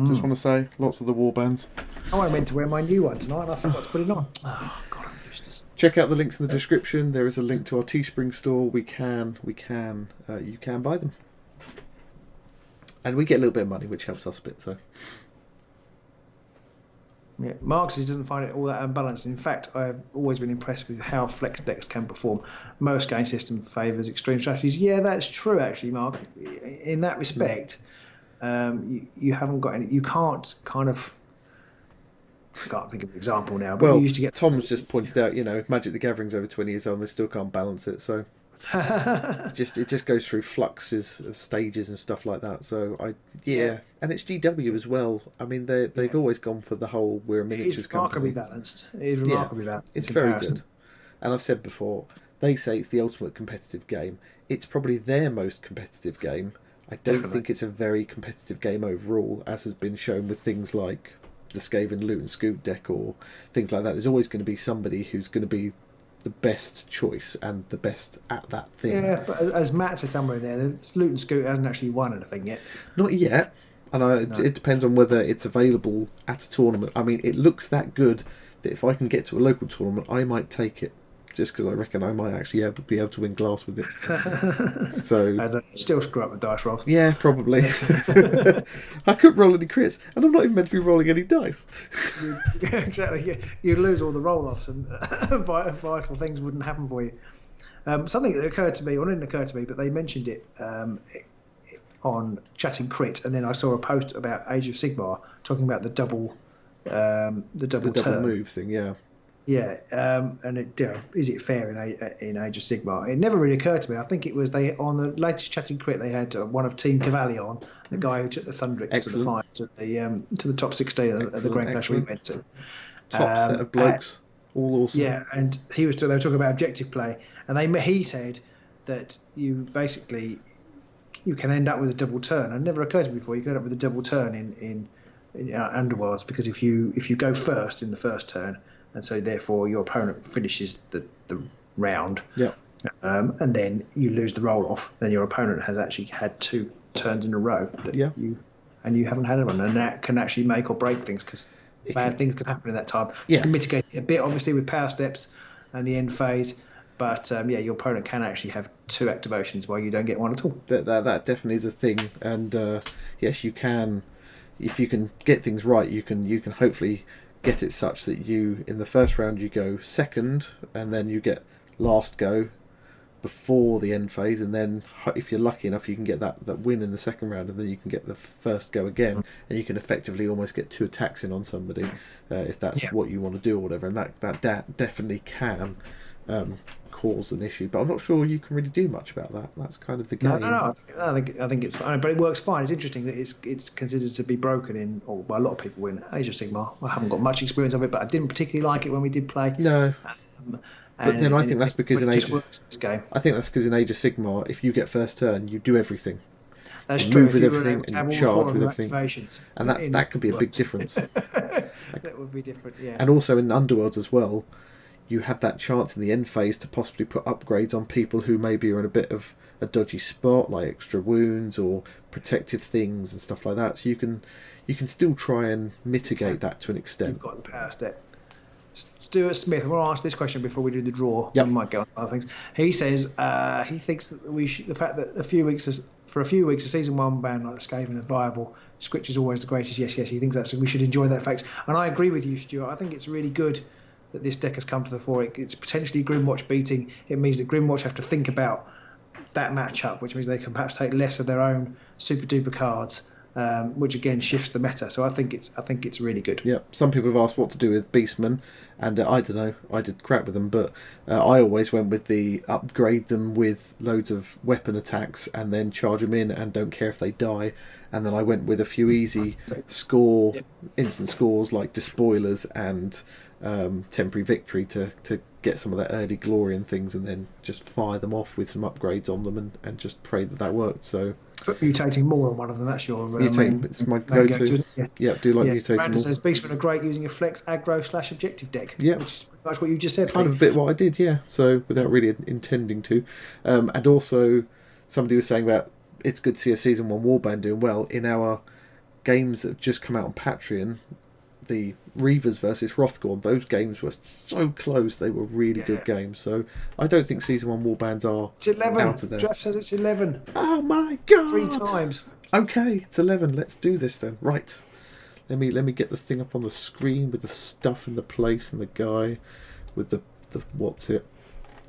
Just want to say, lots of the warbands. Oh, I meant to wear my new one tonight, and I forgot to put it on. Oh God, I'm useless. Check out the links in the description. There is a link to our Teespring store. You can buy them, and we get a little bit of money, which helps us a bit. So. Yeah, Mark says he doesn't find it all that unbalanced. In fact, I've always been impressed with how flex decks can perform. Most game system favours extreme strategies. Yeah, that's true, actually, Mark. In that respect, you haven't got any. You can't kind of. I can't think of an example now. But well, you used to get. Tom's just pointed out, Magic the Gathering's over 20 years old, and they still can't balance it. So. it just goes through fluxes of stages and stuff like that. So and it's GW as well. I mean, they've always gone for the whole we're a miniatures company. Balanced. It is remarkably balanced. It's very good. And I've said before, they say it's the ultimate competitive game. It's probably their most competitive game. I don't think it's a very competitive game overall, as has been shown with things like the Skaven Loot and Scoot deck or things like that. There's always going to be somebody who's going to be the best choice and the best at that thing. Yeah, but as Matt said somewhere there, the Loot and Scoot hasn't actually won anything yet. Not yet. And it depends on whether it's available at a tournament. I mean, it looks that good that if I can get to a local tournament, I might take it. Just because I reckon I might actually be able to win glass with it. So I'd still screw up the dice rolls. Yeah, probably. I couldn't roll any crits, and I'm not even meant to be rolling any dice. Exactly. You lose all the roll-offs, and vital things wouldn't happen for you. Something that occurred to me, or didn't occur to me, but they mentioned it on Chatting Crit, and then I saw a post about Age of Sigmar talking about the double move thing. Yeah. Yeah, and is it fair in Age of Sigmar? It never really occurred to me. I think it was on the latest Chatting Crit they had one of Team Cavalion, the guy who took the Thundrix to the final, to the top 16 of the Grand Clash we went to. Top set of blokes, all awesome. Yeah, and they were talking about objective play, and he said that you can end up with a double turn. It never occurred to me before. You can end up with a double turn in Underworlds, because if you go first in the first turn, and so therefore your opponent finishes the round, and then you lose the roll off, then your opponent has actually had 2 turns in a row that you and you haven't had one, and that can actually make or break things because bad things can happen in that time. Yeah. You can mitigate it a bit, obviously, with power steps and the end phase, but your opponent can actually have 2 activations while you don't get one at all. That definitely is a thing, and yes, you can. If you can get things right, you can hopefully get it such that you in the first round you go second, and then you get last go before the end phase, and then if you're lucky enough, you can get that win in the second round, and then you can get the first go again, and you can effectively almost get 2 attacks in on somebody if that's what you want to do or whatever, and that definitely can cause an issue, but I'm not sure you can really do much about that. That's kind of the game. No. I think it's fine, but it works fine. It's interesting that it's considered to be broken in, or by a lot of people in Age of Sigmar. I haven't got much experience of it, but I didn't particularly like it when we did play. No. But then I think that's because in Age of Sigmar, if you get first turn, you do everything. That's you true. move with everything and you charge with everything, and that could be a big difference. That would be different, yeah. And also in Underworlds as well, you have that chance in the end phase to possibly put upgrades on people who maybe are in a bit of a dodgy spot, like extra wounds or protective things and stuff like that. So you can still try and mitigate that to an extent. You've got the power step. Stuart Smith, I want to ask this question before we do the draw. Yep. We might go on other things. He says he thinks that the fact that for a few weeks a season 1 ban like the Skaven is viable. Script is always the greatest. Yes. He thinks we should enjoy that fact, and I agree with you, Stuart. I think it's really good that this deck has come to the fore. It's potentially Grimwatch beating. It means that Grimwatch have to think about that matchup, which means they can perhaps take less of their own super duper cards, which again shifts the meta. So I think it's really good. Yeah, some people have asked what to do with Beastmen, and I don't know. I did crap with them, but I always went with the upgrade them with loads of weapon attacks and then charge them in and don't care if they die. And then I went with a few easy instant scores like Despoilers and Temporary Victory to get some of that early glory and things, and then just fire them off with some upgrades on them and just pray that worked. So mutating more on one of them, that's your it's my go-to. Do like mutating Brandon more. says Beastmen are great using a flex aggro / objective deck, which is pretty much what you just said. Kind of a bit what I did, so without really intending to. And also somebody was saying that it's good to see a season 1 warband doing well. In our games that have just come out on Patreon, the Reavers versus Hrothgorn, those games were so close. They were really good games. So I don't think season 1 warbands are it's 11. Out of there. Jeff says it's 11. Oh my god! 3 times. Okay, it's 11. Let's do this then. Right. Let me get the thing up on the screen with the stuff and the place and the guy with the what's it.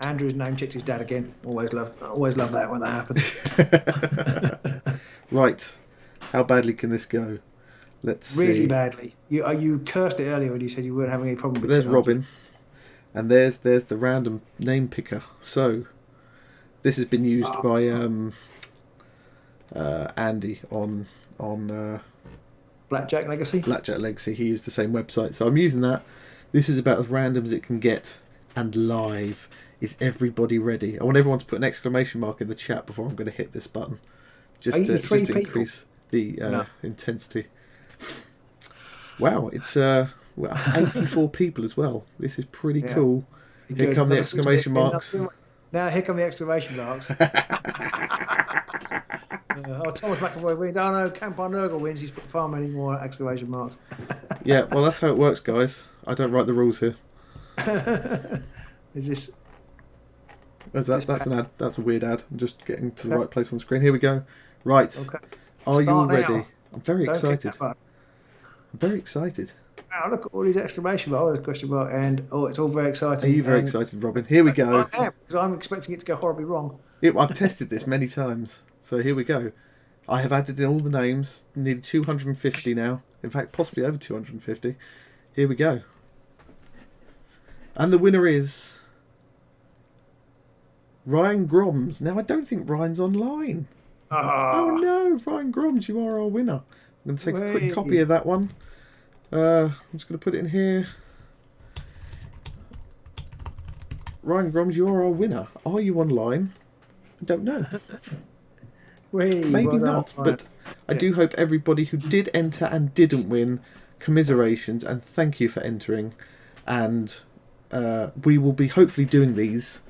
Andrew's name checked his dad again. Always love that when that happens. Right. How badly can this go? Let's really see. Badly. You cursed it earlier when you said you weren't having any problem with it. There's Robin, and there's the random name picker. So this has been used by Andy on Blackjack Legacy. Blackjack Legacy. He used the same website, so I'm using that. This is about as random as it can get, and live. Is everybody ready? I want everyone to put an exclamation mark in the chat before I'm going to hit this button, just to increase the intensity. Wow, it's 84 people as well. This is pretty cool. Here come the exclamation marks. Now here come the exclamation marks. Thomas McAvoy wins. Oh no, Campar Nurgle wins. He's put far many more exclamation marks. Yeah, well that's how it works, guys. I don't write the rules here. Is this? That's an ad. That's a weird ad. I'm just getting to the right place on the screen. Here we go. Right. Okay. Are you all ready? Now. I'm very Don't excited. I'm very excited. Wow, look at all these exclamation marks. There's a question mark, and it's all very exciting. Are you very excited, Robin? Here we go. I am, because I'm expecting it to go horribly wrong. I've tested this many times, so here we go. I have added in all the names, nearly 250 now. In fact, possibly over 250. Here we go. And the winner is Ryan Groms. Now, I don't think Ryan's online. Oh no, Ryan Groms, you are our winner. I'm going to take a quick copy of that one. I'm just going to put it in here. Ryan Groms, you are our winner. Are you online? I don't know. Maybe not, but I do hope everybody who did enter and didn't win, commiserations and thank you for entering. And we will be hopefully doing these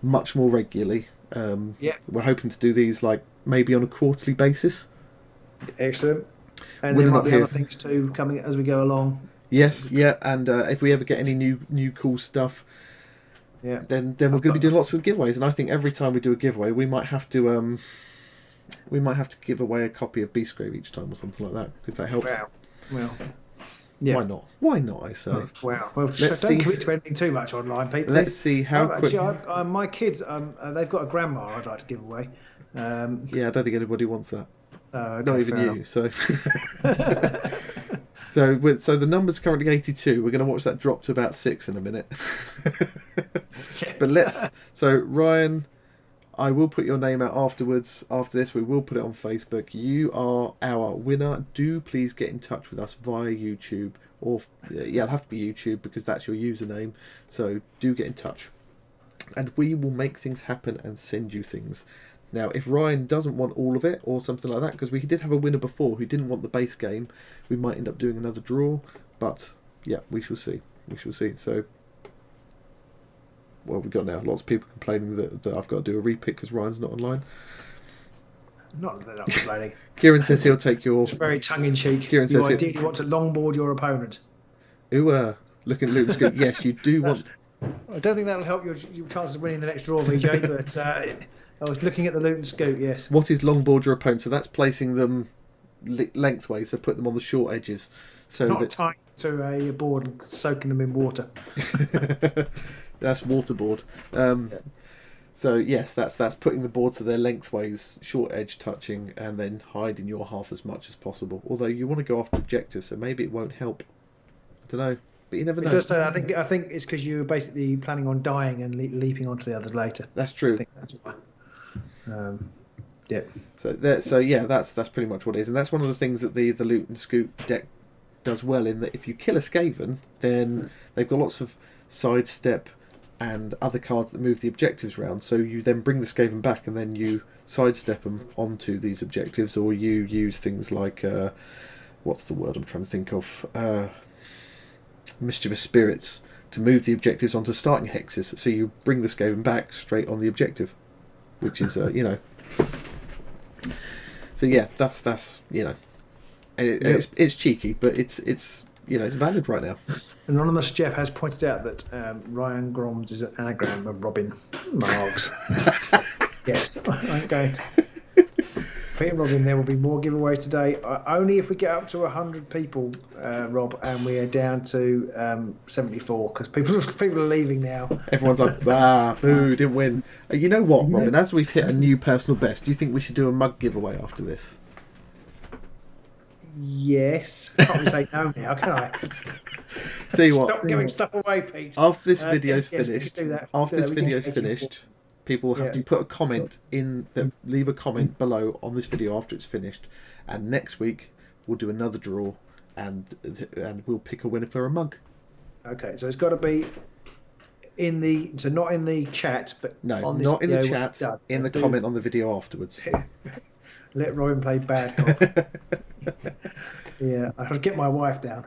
much more regularly. We're hoping to do these like maybe on a quarterly basis. Excellent. And Winner there might not be here. other things too coming as we go along. Yes, yeah, and if we ever get any new cool stuff, Yeah. then we're going to be doing lots of giveaways. And I think every time we do a giveaway, we might have to give away a copy of BeastGrave each time or something like that, because that helps. Wow. Well, yeah. Why not? Why not? I say. Wow. Well, Let's don't see. commit to anything too much online, people. Let's see how quick. Actually, my kids, they've got a grandma I'd like to give away. Yeah, I don't think anybody wants that. Okay, Not even you. So. So the number's currently 82. We're going to watch that drop to about 6 in a minute. But so Ryan, I will put your name out afterwards. After this, we will put it on Facebook. You are our winner. Do please get in touch with us via YouTube, or it'll have to be YouTube because that's your username. So do get in touch, and we will make things happen and send you things. Now, if Ryan doesn't want all of it or something like that, because we did have a winner before who didn't want the base game, we might end up doing another draw. But yeah, we shall see. We shall see. So, what have we got now? Lots of people complaining that I've got to do a repick because Ryan's not online. Not that I'm complaining. Kieran says he'll take your... It's very tongue-in-cheek. Kieran says you ideally want to longboard your opponent. Ooh, looking at Luke's good. Yes, you do want... I don't think that'll help your chances of winning the next draw, VJ, but I was looking at the loot and scoot, yes. What is longboard your opponent? So that's placing them lengthways, so put them on the short edges. So not tying to a board and soaking them in water. That's waterboard. So yes, that's putting the board to their lengthways, short edge touching, and then hiding your half as much as possible. Although you want to go after objectives, so maybe it won't help. I don't know, but you never know. It does say. I think it's because you're basically planning on dying and leaping onto the others later. That's true. I think that's why. Yeah. So yeah, that's pretty much what it is, and that's one of the things that the loot and scoop deck does well. In that, if you kill a Skaven, then they've got lots of sidestep and other cards that move the objectives around. So you then bring the Skaven back, and then you sidestep them onto these objectives, or you use things like what's the word I'm trying to think of? Mischievous spirits to move the objectives onto starting hexes. So you bring the Skaven back straight on the objective, which is you know. So yeah, that's you know, it's cheeky, but it's you know, it's valid right now. Anonymous Jeff has pointed out that Ryan Groms is an anagram of Robin Margs. Yes, I'm going. Peter Robin, there will be more giveaways today. Only if we get up to 100 people, Rob, and we are down to 74 because people are leaving now. Everyone's like, boo, didn't win. You know what, Robin? As we've hit a new personal best, do you think we should do a mug giveaway after this? Yes. Can't really say no now, can I? Tell you what. Stop giving stuff away, Pete. After this video's finished, people have to put a comment leave a comment below on this video after it's finished, and next week we'll do another draw, and we'll pick a winner for a mug. Okay, so it's got to be not in the chat, but on this not in the video chat, in the comment on the video afterwards. Let Robin play bad cop. Yeah, I'll get my wife down.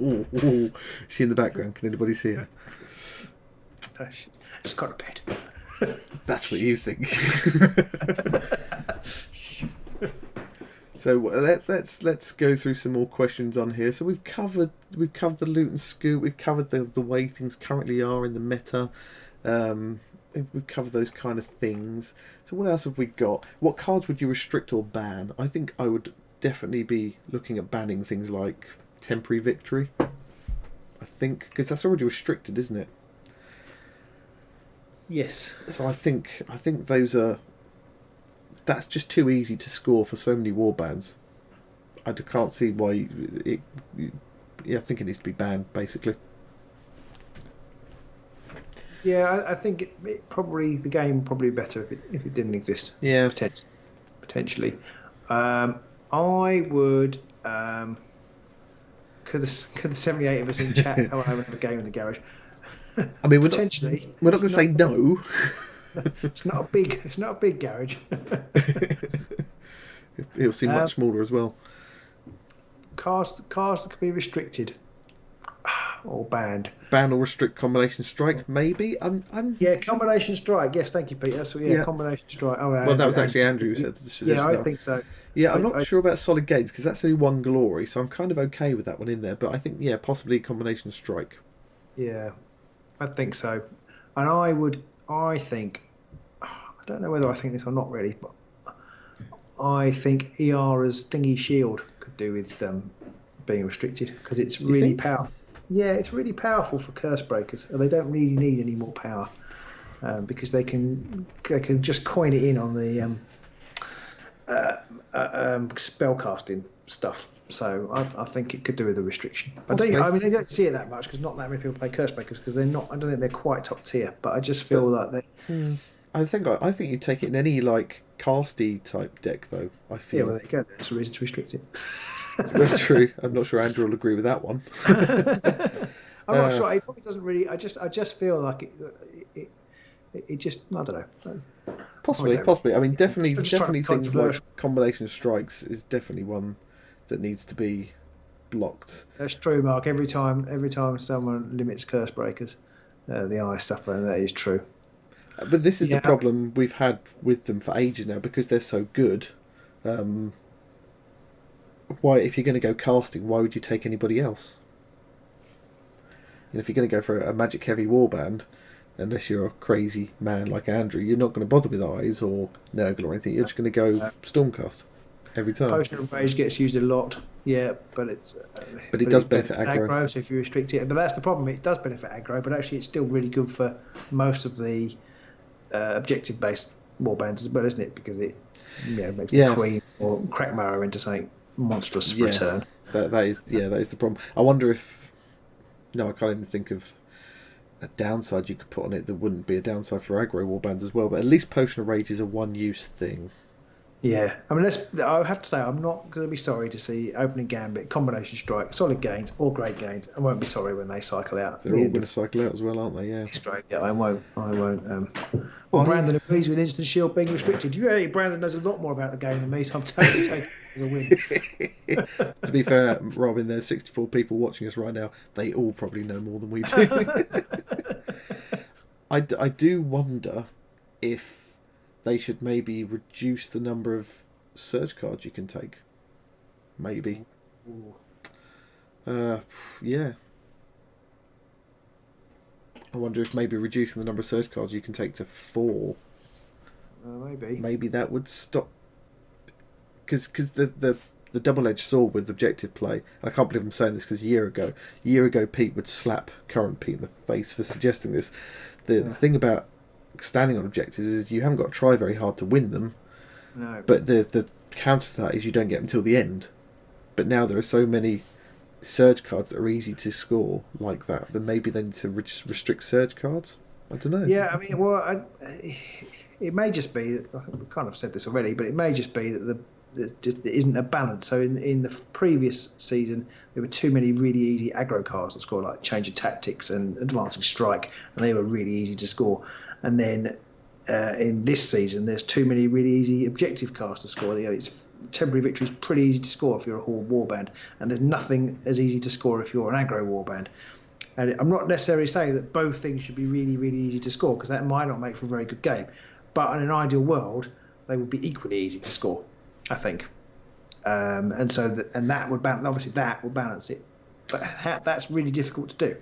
Ooh, is she in the background? Can anybody see her? She's got a bed. That's what you think. So let's go through some more questions on here. So we've covered the loot and scoop. We've covered the way things currently are in the meta. We've covered those kind of things. So what else have we got? What cards would you restrict or ban? I think I would definitely be looking at banning things like Temporary Victory. I think because that's already restricted, isn't it? Yes. So I think that's just too easy to score for so many warbands. I can't see why I think it needs to be banned, basically. Yeah, I think the game would probably be better if it didn't exist. Yeah, potentially. I would. Could the 78 of us in chat have a game in the garage? I mean, we're not going to say no. It's not a big garage. It'll seem much smaller as well. Cars that could be restricted. or banned. Ban or restrict combination strike, maybe. Yeah, combination strike. Yes, thank you, Peter. So Yeah. combination strike. Oh, Well, that was Andrew, actually Andrew who said yeah, suggested I that. think so. Yeah, I'm not I sure about solid gates because that's only one glory, so I'm kind of okay with that one in there. But I think, yeah, possibly combination strike. yeah, I think so. And I think, I don't know whether I think this or not really, but I think Iara's thingy shield could do with being restricted because it's You really think? powerful. Yeah, it's really powerful for curse breakers, and they don't really need any more power because they can just coin it in on the spell casting stuff. So I think it could do with a restriction. Possibly. I mean, I don't see it that much because not that many people play curse breakers because they're not. I don't think they're quite top tier. But I just feel But like they. I think you take it in any like casty type deck though. I Yeah, feel. well, there you go. There's a reason to restrict it. Well, true. I'm not sure Andrew will agree with that one. I'm not uh, sure. It probably doesn't really. I just feel like it just. I don't know. Possibly, possibly. I mean, I'm just trying to definitely be things like controversial. combination strikes is definitely one that needs to be blocked. That's true, Mark. Every time someone limits curse breakers, the eye suffer, and that is true. But this is the Yeah, problem we've had with them for ages now because they're so good. Um, why, if you're going to go casting, why would you take anybody else? If you're going to go for a magic heavy warband, unless you're a crazy man like Andrew, you're not going to bother with eyes or Nurgle or anything. You're just going to go Stormcast every time. Potion of Rage gets used a lot. Yeah, but But it does benefit aggro. aggro. So if you restrict it, but that's the problem. It does benefit aggro, but actually it's still really good for most of the objective-based warbands as well, isn't it? Because it makes the Queen or Crackmara into something monstrous for turn. That is the problem. I wonder if I can't even think of a downside you could put on it that wouldn't be a downside for aggro warbands as well. But at least Potion of Rage is a one-use thing. Yeah, I mean, I have to say, I'm not going to be sorry to see opening gambit, combination strike, solid gains, or great gains. I won't be sorry when they cycle out. They're all going to cycle out as well, aren't they? Yeah. It's great. Yeah, I won't. Well, Brandon agrees with instant shield being restricted. Brandon knows a lot more about the game than me, so I'm totally taking it as a win. To be fair, Robin, there's 64 people watching us right now. They all probably know more than we do. I do wonder if they should maybe reduce the number of surge cards you can take. Maybe. Yeah. I wonder if maybe reducing the number of surge cards you can take to 4. Maybe. Maybe that would stop. Because the double-edged sword with objective play, and I can't believe I'm saying this because a year ago Pete would slap current Pete in the face for suggesting this. The thing about standing on objectives is you haven't got to try very hard to win them. No. But the counter to that is you don't get them till the end. But now there are so many surge cards that are easy to score like that, then maybe they need to restrict surge cards. I don't know. Yeah, I mean, well, it may just be. I think we kind of said this already, but it may just be that there isn't a balance. So in the previous season, there were too many really easy aggro cards to score, like Change of Tactics and Advancing Strike, and they were really easy to score. And then in this season, there's too many really easy objective cards to score. It's Temporary Victory is pretty easy to score if you're a Horde warband, and there's nothing as easy to score if you're an aggro warband. And I'm not necessarily saying that both things should be really, really easy to score, because that might not make for a very good game. But in an ideal world, they would be equally easy to score, I think. And so that would balance it. But that's really difficult to do.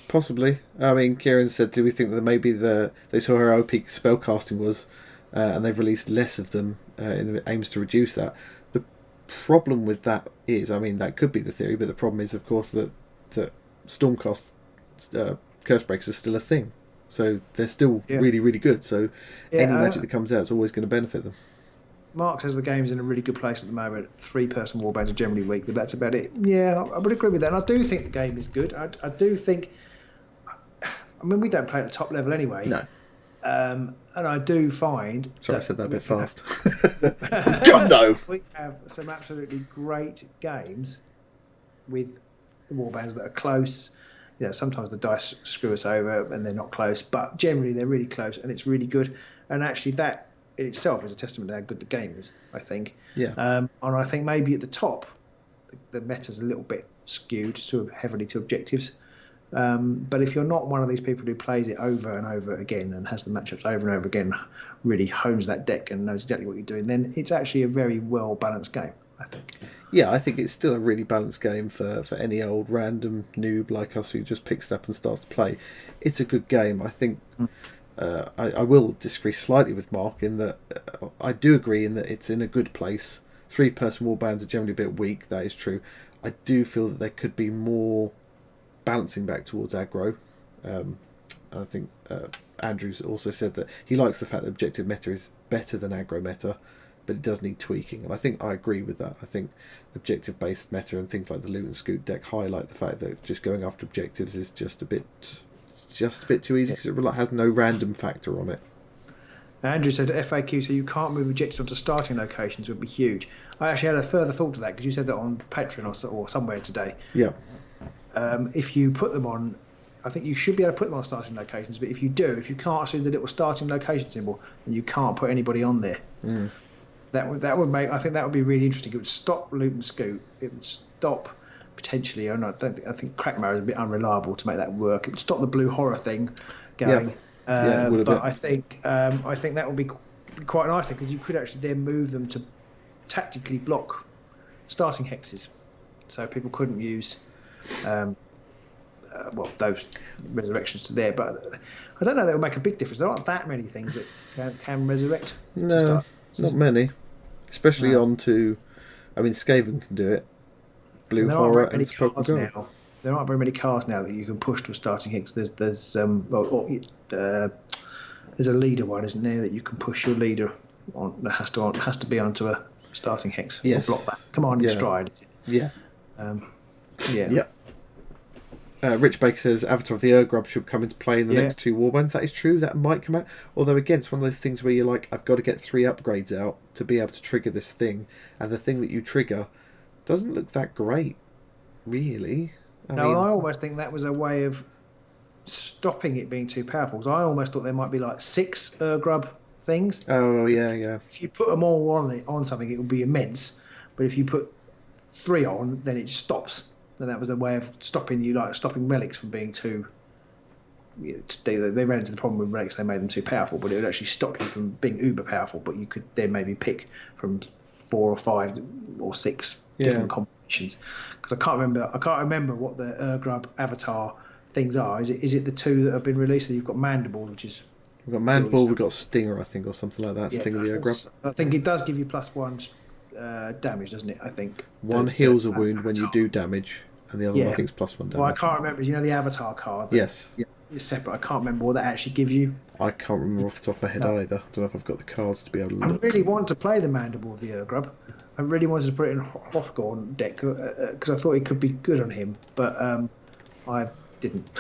Possibly. I mean, Kieran said, do we think that maybe they saw how OP spellcasting was, and they've released less of them in the aims to reduce that? The problem with that is, I mean, that could be the theory, but the problem is, of course, that Stormcast curse breaks are still a thing. So they're still really, really good. So any magic that comes out is always going to benefit them. Mark says the game's in a really good place at the moment. 3-person warbands are generally weak, but that's about it. Yeah, I would agree with that. And I do think the game is good. I do think... I mean, we don't play at the top level anyway. No. And I do find... Sorry, I said that a bit fast. God, no! We have some absolutely great games with the warbands that are close. Sometimes the dice screw us over and they're not close, but generally they're really close and it's really good. And actually that in itself is a testament to how good the game is, I think. Yeah. And I think maybe at the top, the meta's a little bit skewed too heavily to objectives. But if you're not one of these people who plays it over and over again and has the matchups over and over again, really hones that deck and knows exactly what you're doing, then it's actually a very well balanced game, I think. Yeah, I think it's still a really balanced game for any old random noob like us who just picks it up and starts to play. It's a good game. I think I will disagree slightly with Mark in that I do agree in that it's in a good place. 3-person warbands are generally a bit weak, that is true. I do feel that there could be more balancing back towards aggro. I think Andrews also said that he likes the fact that objective meta is better than aggro meta, but it does need tweaking, and I think I agree with that. I think objective based meta and things like the loot and scoot deck highlight the fact that just going after objectives is just a bit too easy because it has no random factor on it. Andrew said FAQ, so you can't move objectives onto starting locations would be huge. I actually had a further thought to that because you said that on Patreon or somewhere today. Yeah. If you put them on, I think you should be able to put them on starting locations, but if you can't see the little starting location symbol, then you can't put anybody on there. That would make, I think that would be really interesting. It would stop loot and scoot. It would stop potentially, I think Crackmare is a bit unreliable to make that work. It would stop the blue horror thing going. But I think that would be quite nice because you could actually then move them to tactically block starting hexes, so people couldn't use those resurrections to there. But I don't know, that would make a big difference. There aren't that many things that can resurrect. No, not many, especially onto. I mean, Skaven can do it. Blue horror and Spoken God. There aren't very many cards now that you can push to a starting hex. There's a leader one, isn't there, that you can push your leader on that has to be onto a starting hex. Yes. Or block that. Come on, stride. Yeah. Yeah. Rich Baker says Avatar of the Urgrub should come into play in the next 2 warbands. That is true. That might come out. Although again, it's one of those things where you're like, I've got to get 3 upgrades out to be able to trigger this thing, and the thing that you trigger doesn't look that great, really. I almost think that was a way of stopping it being too powerful. Because I almost thought there might be like 6 Urgrub things. Oh yeah. If you put them all on something, it would be immense. But if you put 3 on, then it just stops. And that was a way of stopping relics from being too. They ran into the problem with relics. They made them too powerful, but it would actually stop you from being uber powerful. But you could then maybe pick from 4 or 5 or 6 different combinations. Because I can't remember what the Urgrub Avatar things are. Is it the 2 that have been released? So you've got Mandible, which is. We've got Mandible. We've got Stinger, I think, or something like that. Stinger the Urgrub. I think it does give you +1 damage, doesn't it? I think one heals a wound when you do damage, and the other one I think is +1 damage. Well, I can't remember. You know the Avatar card. Yes. It's separate. I can't remember what that actually gives you. I can't remember off the top of my head either. I don't know if I've got the cards to be able to look. I really want to play the Mandible of the Urgrub. I really wanted to put it in Hrothgorn deck because I thought it could be good on him, but I didn't.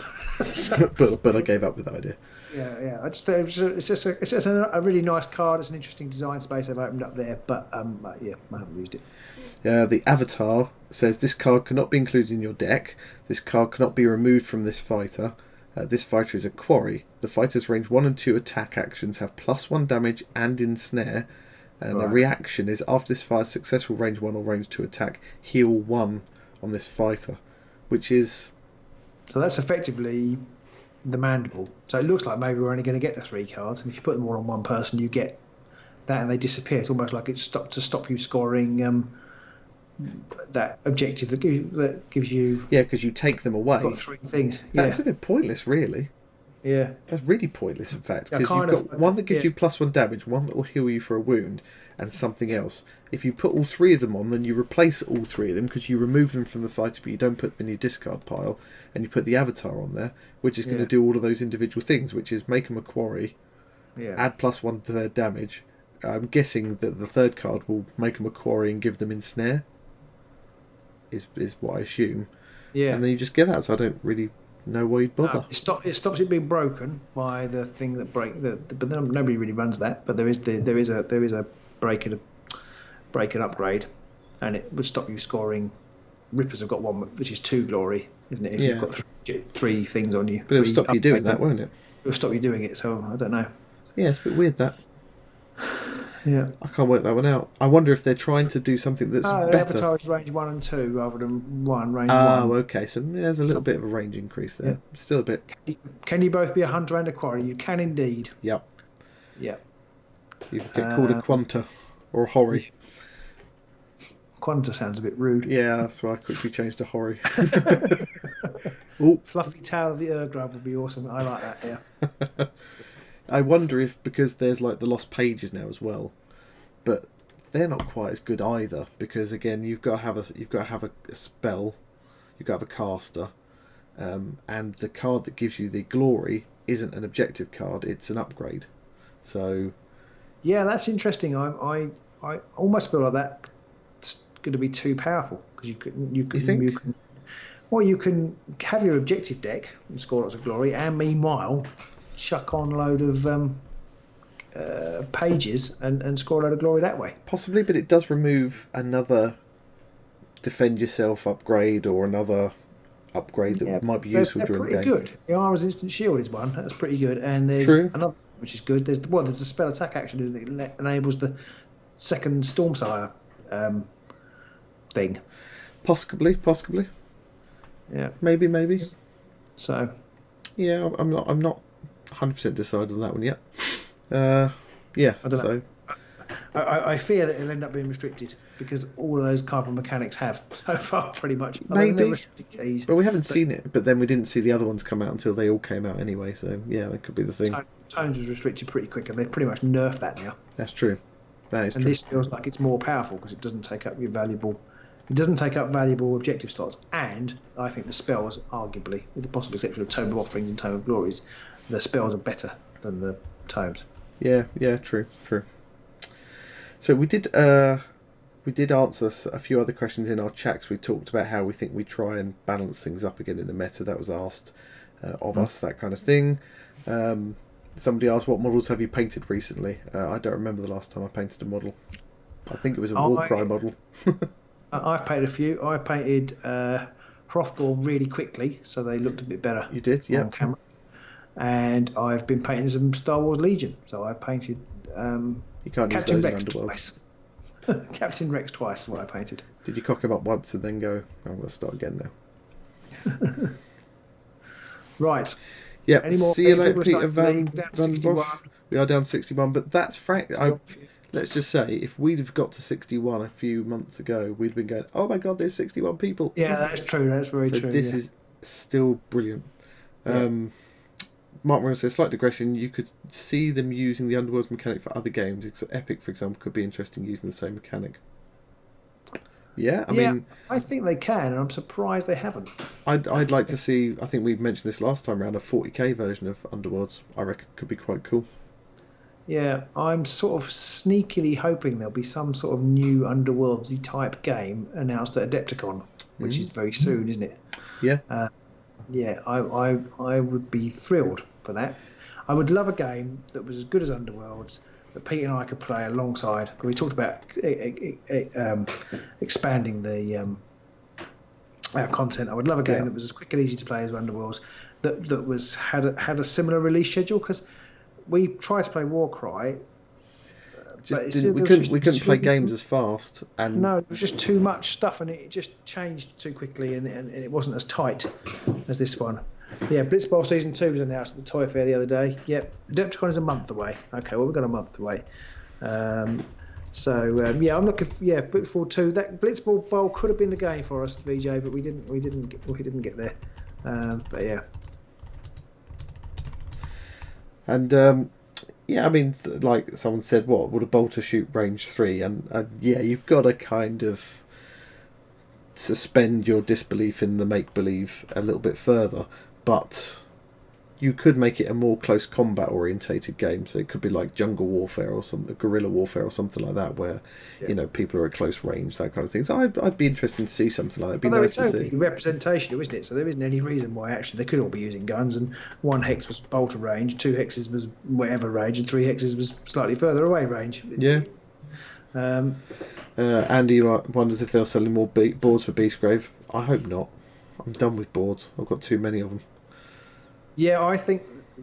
but I gave up with that idea. Yeah. I just it's just a really nice card. It's an interesting design space they've opened up there, but I haven't used it. The Avatar says this card cannot be included in your deck. This card cannot be removed from this fighter. This fighter is a quarry. The fighter's range 1 and 2 attack actions have +1 damage and ensnare. And the reaction is after this fire's successful range 1 or range 2 attack, heal 1 on this fighter, which is. So that's effectively the Mandible. So it looks like maybe we're only going to get the 3 cards, and if you put them all on one person, you get that, and they disappear. It's almost like it's to stop you scoring that objective that gives you. Yeah, because you take them away. You've got 3 things. That's a bit pointless, really. Yeah, that's really pointless, in fact, because you've got one that gives you +1 damage, one that will heal you for a wound, and something else. If you put all 3 of them on, then you replace all 3 of them because you remove them from the fighter, but you don't put them in your discard pile, and you put the Avatar on there, which is going to do all of those individual things, which is make them a quarry, add +1 to their damage. I'm guessing that the 3rd card will make them a quarry and give them ensnare. Is what I assume. Yeah, and then you just get that. So I don't really know why you'd bother. It stops it being broken by the thing that but then nobody really runs that. But there is a break and upgrade, and it would stop you scoring. Rippers have got one, which is 2 glory, isn't it? If you've got 3 things on you. But it'll stop you doing that, won't it? It'll stop you doing it. So I don't know. Yeah, it's a bit weird that. Yeah. I can't work that one out. I wonder if they're trying to do something that's Oh, they better. advertise range 1 and 2 rather than range Oh, 1. okay. So there's a little bit of a range increase Yeah. there. Still a bit. Can you both be a hunter and a quarry? You can indeed. Yep. Yeah. You get called a quanta or a hori. Quanta sounds a bit rude. Yeah, that's why I quickly changed to hori. Oh, Fluffy tail of the Urgrub would be awesome. I like that. Yeah. I wonder if because there's like the lost pages now as well, but they're not quite as good either because again you've got to have a spell, you've got to have a caster, and the card that gives you the glory isn't an objective card; it's an upgrade. So Yeah, that's interesting. I almost feel like that's going to be too powerful because you think? can well, you can have your objective deck and score lots of glory, and meanwhile chuck on a load of pages and score a load of glory that way. Possibly, but it does remove another defend yourself upgrade or another upgrade that might be useful during the game. They're pretty good. The Ara's Instant Shield is one. That's pretty good. And there's another which is good. There's the spell attack action that enables the second Stormsire thing. Possibly. Yeah. Maybe. So. Yeah, I'm not 100% decided on that one yet. Yeah. I don't know. I fear that it'll end up being restricted because all of those carbon mechanics have so far pretty much. Maybe. Keys, but we haven't seen it. But then we didn't see the other ones come out until they all came out anyway. So yeah, that could be the thing. Tones was restricted pretty quick, and they've pretty much nerfed that now. That's true. That is true. And this feels like it's more powerful because it doesn't take up your valuable. It doesn't take up valuable objective slots, and I think the spells, arguably, with the possible exception of Tome of Offerings and Tome of Glories, the spells are better than the tomes. Yeah, true. So we did answer a few other questions in our chats. We talked about how we think we try and balance things up again in the meta. That was asked of us, that kind of thing. Somebody asked, what models have you painted recently? I don't remember the last time I painted a model. I think it was a Warcry model. I've painted a few. I painted Hrothgorn really quickly, so they looked a bit better. You did, yeah. On camera. And I've been painting some Star Wars Legion, so I painted you can't Captain use those Rex in Underworlds. twice. Captain Rex twice is what I painted. Did you cock him up once and then go, I'm going to start again now? Right. Yeah, see you later, Peter Van Bosch. We are down 61, but that's frank. Let's just say, if we'd have got to 61 a few months ago, we'd been going, oh my god, there's 61 people. Yeah, that's true. That's very true. This is still brilliant. Yeah. Mark Morgan says, slight digression, you could see them using the Underworld's mechanic for other games. Epic, for example, could be interesting using the same mechanic. Yeah, I mean, I think they can, and I'm surprised they haven't. I'd like to see, I think we mentioned this last time around, a 40k version of Underworlds. I reckon could be quite cool. Yeah, I'm sort of sneakily hoping there'll be some sort of new Underworldsy type game announced at Adepticon, which is very soon, isn't it? Yeah. Yeah, I would be thrilled for that. I would love a game that was as good as Underworlds that Pete and I could play alongside. We talked about expanding the our content. I would love a game that was as quick and easy to play as Underworlds, that was had a similar release schedule, because we tried to play Warcry. We couldn't play games as fast, and no, it was just too much stuff, and it just changed too quickly, and it wasn't as tight as this one. Yeah, Blitzball Season 2 was announced at the Toy Fair the other day. Yep, Adepticon is a month away. Okay, well, we've got a month away. I'm looking. Blitzball 2. That Blitzball Bowl could have been the game for us, VJ, but we didn't get there. But yeah. And I mean, like someone said, what would a bolter shoot range 3? And yeah, you've got to kind of suspend your disbelief in the make-believe a little bit further, but you could make it a more close combat orientated game. So it could be like jungle warfare or something, guerrilla warfare or something like that, where people are at close range, that kind of thing. So I'd be interested to see something like that. It'd be nice to see representation, isn't it? So there isn't any reason why actually they could all be using guns, and 1 hex was bolter range, 2 hexes was whatever range, and 3 hexes was slightly further away range. Yeah. Andy wonders if they're selling more boards for BeastGrave. I hope not. I'm done with boards. I've got too many of them. Yeah, I think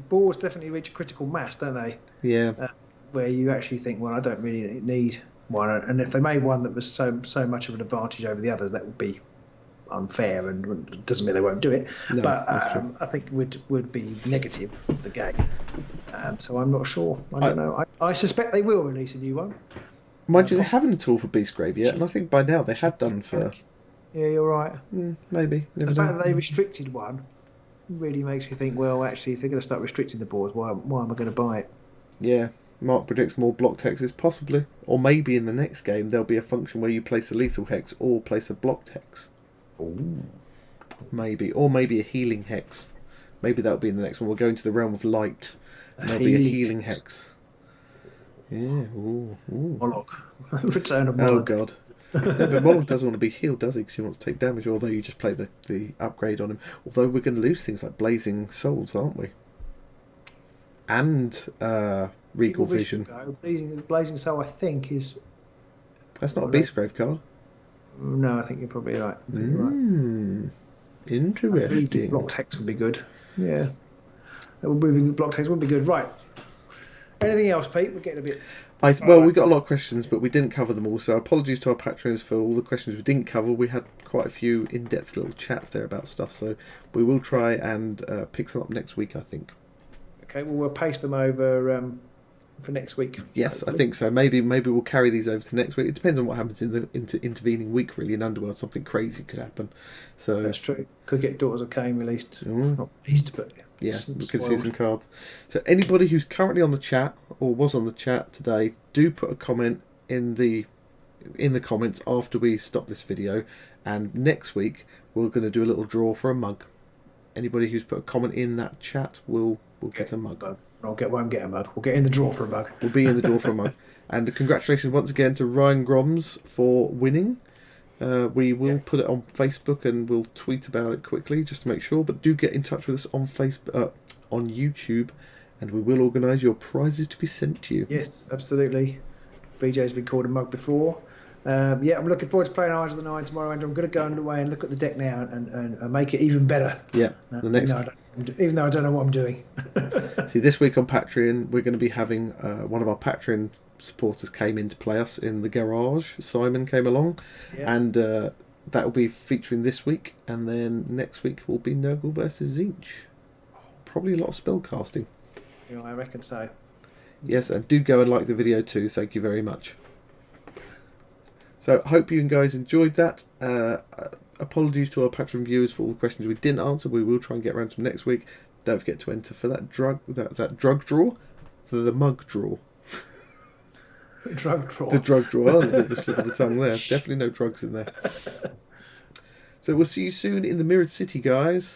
boards definitely reach a critical mass, don't they? Yeah. where you actually think, well, I don't really need one, and if they made one that was so much of an advantage over the others, that would be unfair, and it doesn't mean they won't do it. No, but that's true. I think would be negative for the game. So I'm not sure. I don't know. I suspect they will release a new one. Mind you, they haven't at all for BeastGrave yet, and I think by now they had done for. Yeah, you're right. Maybe. The fact that they restricted one really makes me think, well, actually, if they're going to start restricting the boards, why am I going to buy it? Yeah, Mark predicts more block hexes, possibly. Or maybe in the next game there'll be a function where you place a lethal hex or place a blocked hex. Ooh. Maybe. Or maybe a healing hex. Maybe that'll be in the next one. We'll go into the realm of light, and there'll be a healing hex. Yeah, ooh. Moloch. Return of Moloch. Oh, God. No, but Moloch doesn't want to be healed, does he? Because he wants to take damage, although you just play the upgrade on him. Although we're going to lose things like Blazing Souls, aren't we? And Regal Vision. Blazing Soul, I think, is... That's not a BeastGrave card. No, I think you're probably right. Interesting. Blocked hex would be good. Yeah. Blocked hex would be good. Right. Anything else, Pete? We're getting a bit... Well, we got a lot of questions, but we didn't cover them all. So apologies to our patrons for all the questions we didn't cover. We had quite a few in-depth little chats there about stuff, so we will try and pick some up next week, I think. Okay, well, we'll paste them over for next week. Yes, hopefully. I think so. Maybe we'll carry these over to next week. It depends on what happens in the intervening week, really. In Underworld, something crazy could happen. So that's true. Could get Daughters of Cain released. Not released, but yeah, we could see some cards. So anybody who's currently on the chat or was on the chat today, do put a comment in the comments after we stop this video. And next week we're going to do a little draw for a mug. Anybody who's put a comment in that chat will get a mug. Won't get a mug. We'll get in the draw for a mug. We'll be in the draw for a mug. And congratulations once again to Ryan Groms for winning. We will put it on Facebook and we'll tweet about it quickly just to make sure. But do get in touch with us on Facebook, on YouTube, and we will organise your prizes to be sent to you. Yes, absolutely. BJ's been called a mug before. I'm looking forward to playing Eyes of the Nine tomorrow, Andrew. I'm going to go away and look at the deck now and make it even better. Yeah, the next. Even though I don't know what I'm doing. See, this week on Patreon, we're going to be having one of our Patreon supporters came in to play us in the garage. Simon came along, and that will be featuring this week. And then next week will be Nurgle versus Zinch. Probably a lot of spell casting. Yeah, I reckon so. Yes, and do go and like the video too. Thank you very much. So, hope you guys enjoyed that. Apologies to our Patreon viewers for all the questions we didn't answer. We will try and get around to them next week. Don't forget to enter for that drug draw, for the mug draw. Drug draw. The drug draw. Oh, there's a bit of a slip of the tongue there. Definitely no drugs in there. So we'll see you soon in the Mirrored City, guys.